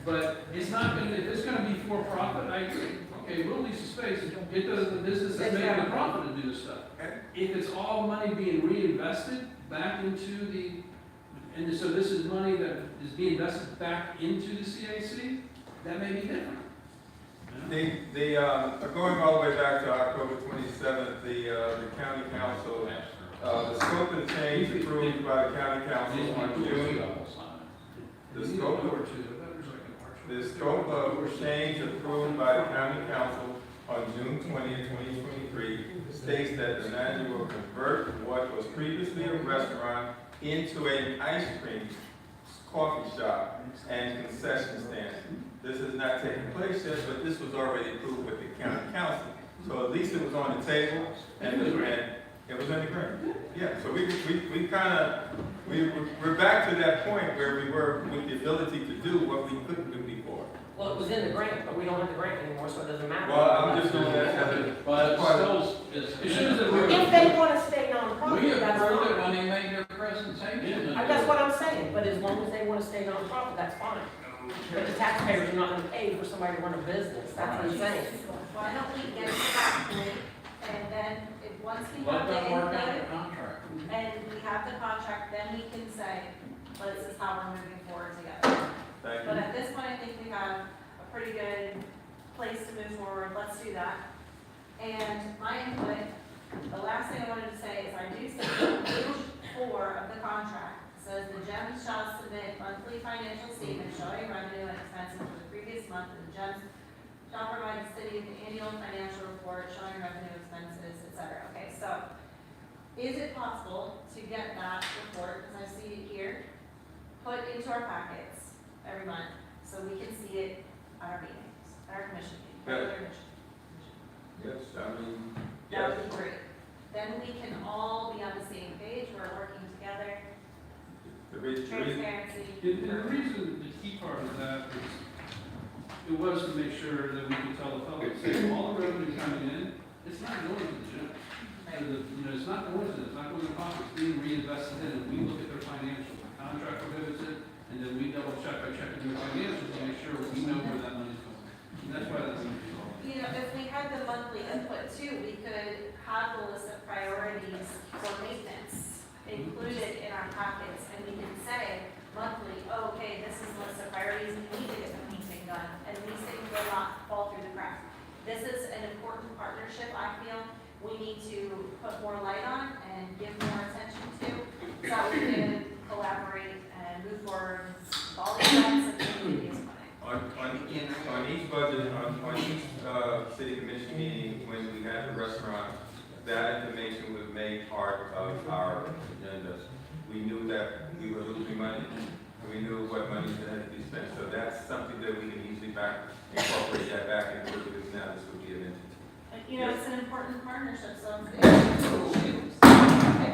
but it's not gonna, if it's gonna be for profit, I agree. Okay, we'll lease the space, it does, the business is making a profit to do this stuff. If it's all money being reinvested back into the, and so this is money that is being invested back into the CAC, that may be different.
Going all the way back to October 27th, the county council, the scope and change approved by the county council on June. The scope of change approved by the county council on June 20th, 2023 states that the manager will convert what was previously a restaurant into an ice cream coffee shop and concession stand. This has not taken place yet, but this was already approved with the county council. So at least it was on the table, and it was in the grant. Yeah, so we're back to that point where we were with the ability to do what we couldn't do before.
Well, it was in the grant, but we don't have the grant anymore, so it doesn't matter.
Well, I'm just doing that as a.
But it's still,
If they wanna stay nonprofit,
we
that's
approved it
fine.
when they made their presentation.
That's what I'm saying, but as long as they wanna stay nonprofit, that's fine. But the taxpayers are not gonna pay for somebody to run a business, that's insane.
Why don't we get to that point, and then if, once we
Let
have the
them work out
input,
the contract.
and we have the contract, then we can say, well, this is how we're moving forward together.
Thank
But
you.
at this point, I think we have a pretty good place to move forward, let's do that. And my input, the last thing I wanted to say is I do see page 4 of the contract says the GEMS shall submit monthly financial statements showing revenue and expenses for the previous month, and the GEMS shall provide the city with an annual financial report showing revenue, expenses, et cetera. Okay, so is it possible to get that report, because I see it here, put into our packets every month, so we can see it at our meetings, at our commission meeting, regular commission?
Yes, I mean,
That
yes.
would be great. Then we can all be on the same page, we're working together,
The reason,
transparency.
And the reason, the key part of that is, it was to make sure that we could tell the public, say, all the revenue coming in, it's not going to the gym. You know, it's not going to, it's not going to profit, it's being reinvested in, and we look at their financials, the contract prohibits it, and then we double check by checking their financials to make sure we know where that money's going. And that's why that's important.
You know, if we had the monthly input too, we could have the list of priorities for maintenance included in our packets, and we can say monthly, oh, okay, this is the list of priorities, we need to get the painting done, and these things will not fall through the cracks. This is an important partnership, I feel, we need to put more light on and give more attention to, so that we can collaborate and move forward with all the events that the community is planning.
on each budget, on each, city commission meeting, when we had the restaurant, that information was made part of our agenda. We knew that we were losing money, and we knew what money had to be spent, so that's something that we can easily incorporate that back into what it is now, this would be an entity.
You know, it's an important partnership, so if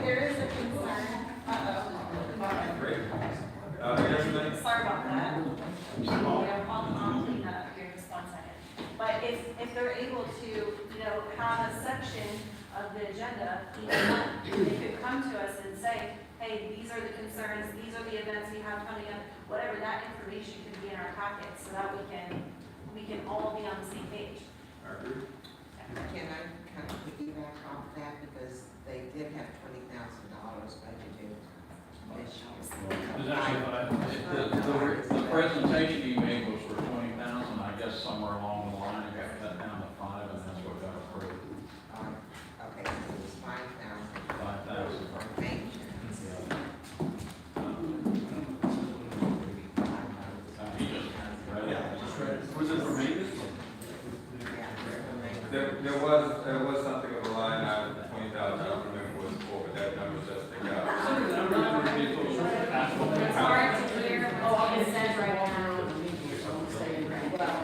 there is a concern,
Great. Yes, ma'am?
sorry about that. I'll clean that up here just 1 second. But if they're able to, you know, have a section of the agenda each month, they could come to us and say, hey, these are the concerns, these are the events we have coming up, whatever, that information can be in our packets so that we can all be on the same page.
I agree.
Can I kind of piggyback off that, because they did have $20,000 budgeted this year.
The presentation he made was for 20,000, I guess somewhere along the line, it got cut down to 5, and that's what got approved.
Okay, so it was 5,000.
5,000.
Thank you.
He just read it.
Was it for maintenance?
Yeah,
There was something of a line item for 20,000, I don't remember what it's for, but that number does stick out.
It's hard to hear what it says right now.
Well,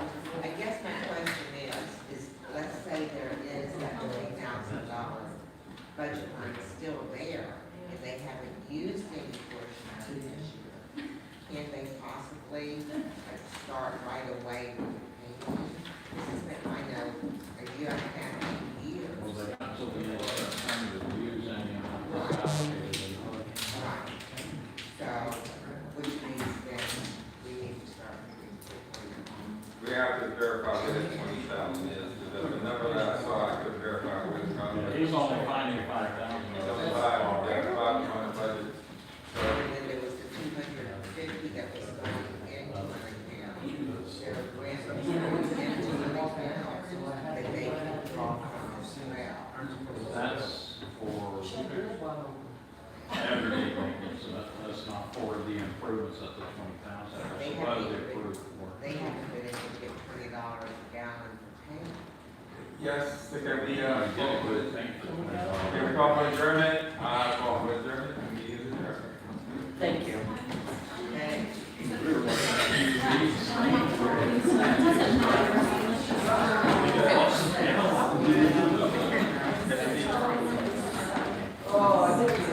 I guess my question is, let's say there is that $20,000 budget line still there, and they haven't used any portion of it this year. Can't they possibly start right away with the payment? This has been, I know, a year and a half, 2 years.
Well, they, so we have time to use any amount that's allocated.
Right. So, which means then we need to start moving quickly.
We have to verify what that 20,000 is, because the number that I saw, I couldn't verify where it's from.
He's only finding 5,000.
That's five on the budget. So,
And then there was the 250 that was going into an account. There were grants that were into an account that they can draw from as well.
That's for everyday maintenance, so that's not for the improvements at the 20,000.
They
That's
haven't
what they
even
approved for.
they haven't been able to get $20 a gallon for payment.
yes, there can be,
Get it with the tank for $20.
can we call for adjournment? Call for adjournment, the meeting is adjourned.
Thank you.
Okay.
Oh, I think we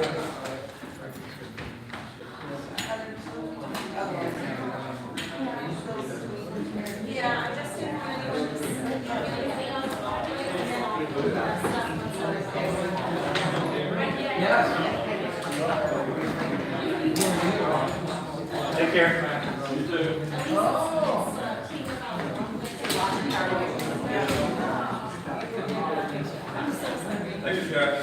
Yeah, I just didn't want anyone to see anything else always, and then I'll put that stuff
Yes.
Take care.
You too.
Thank you, Scott.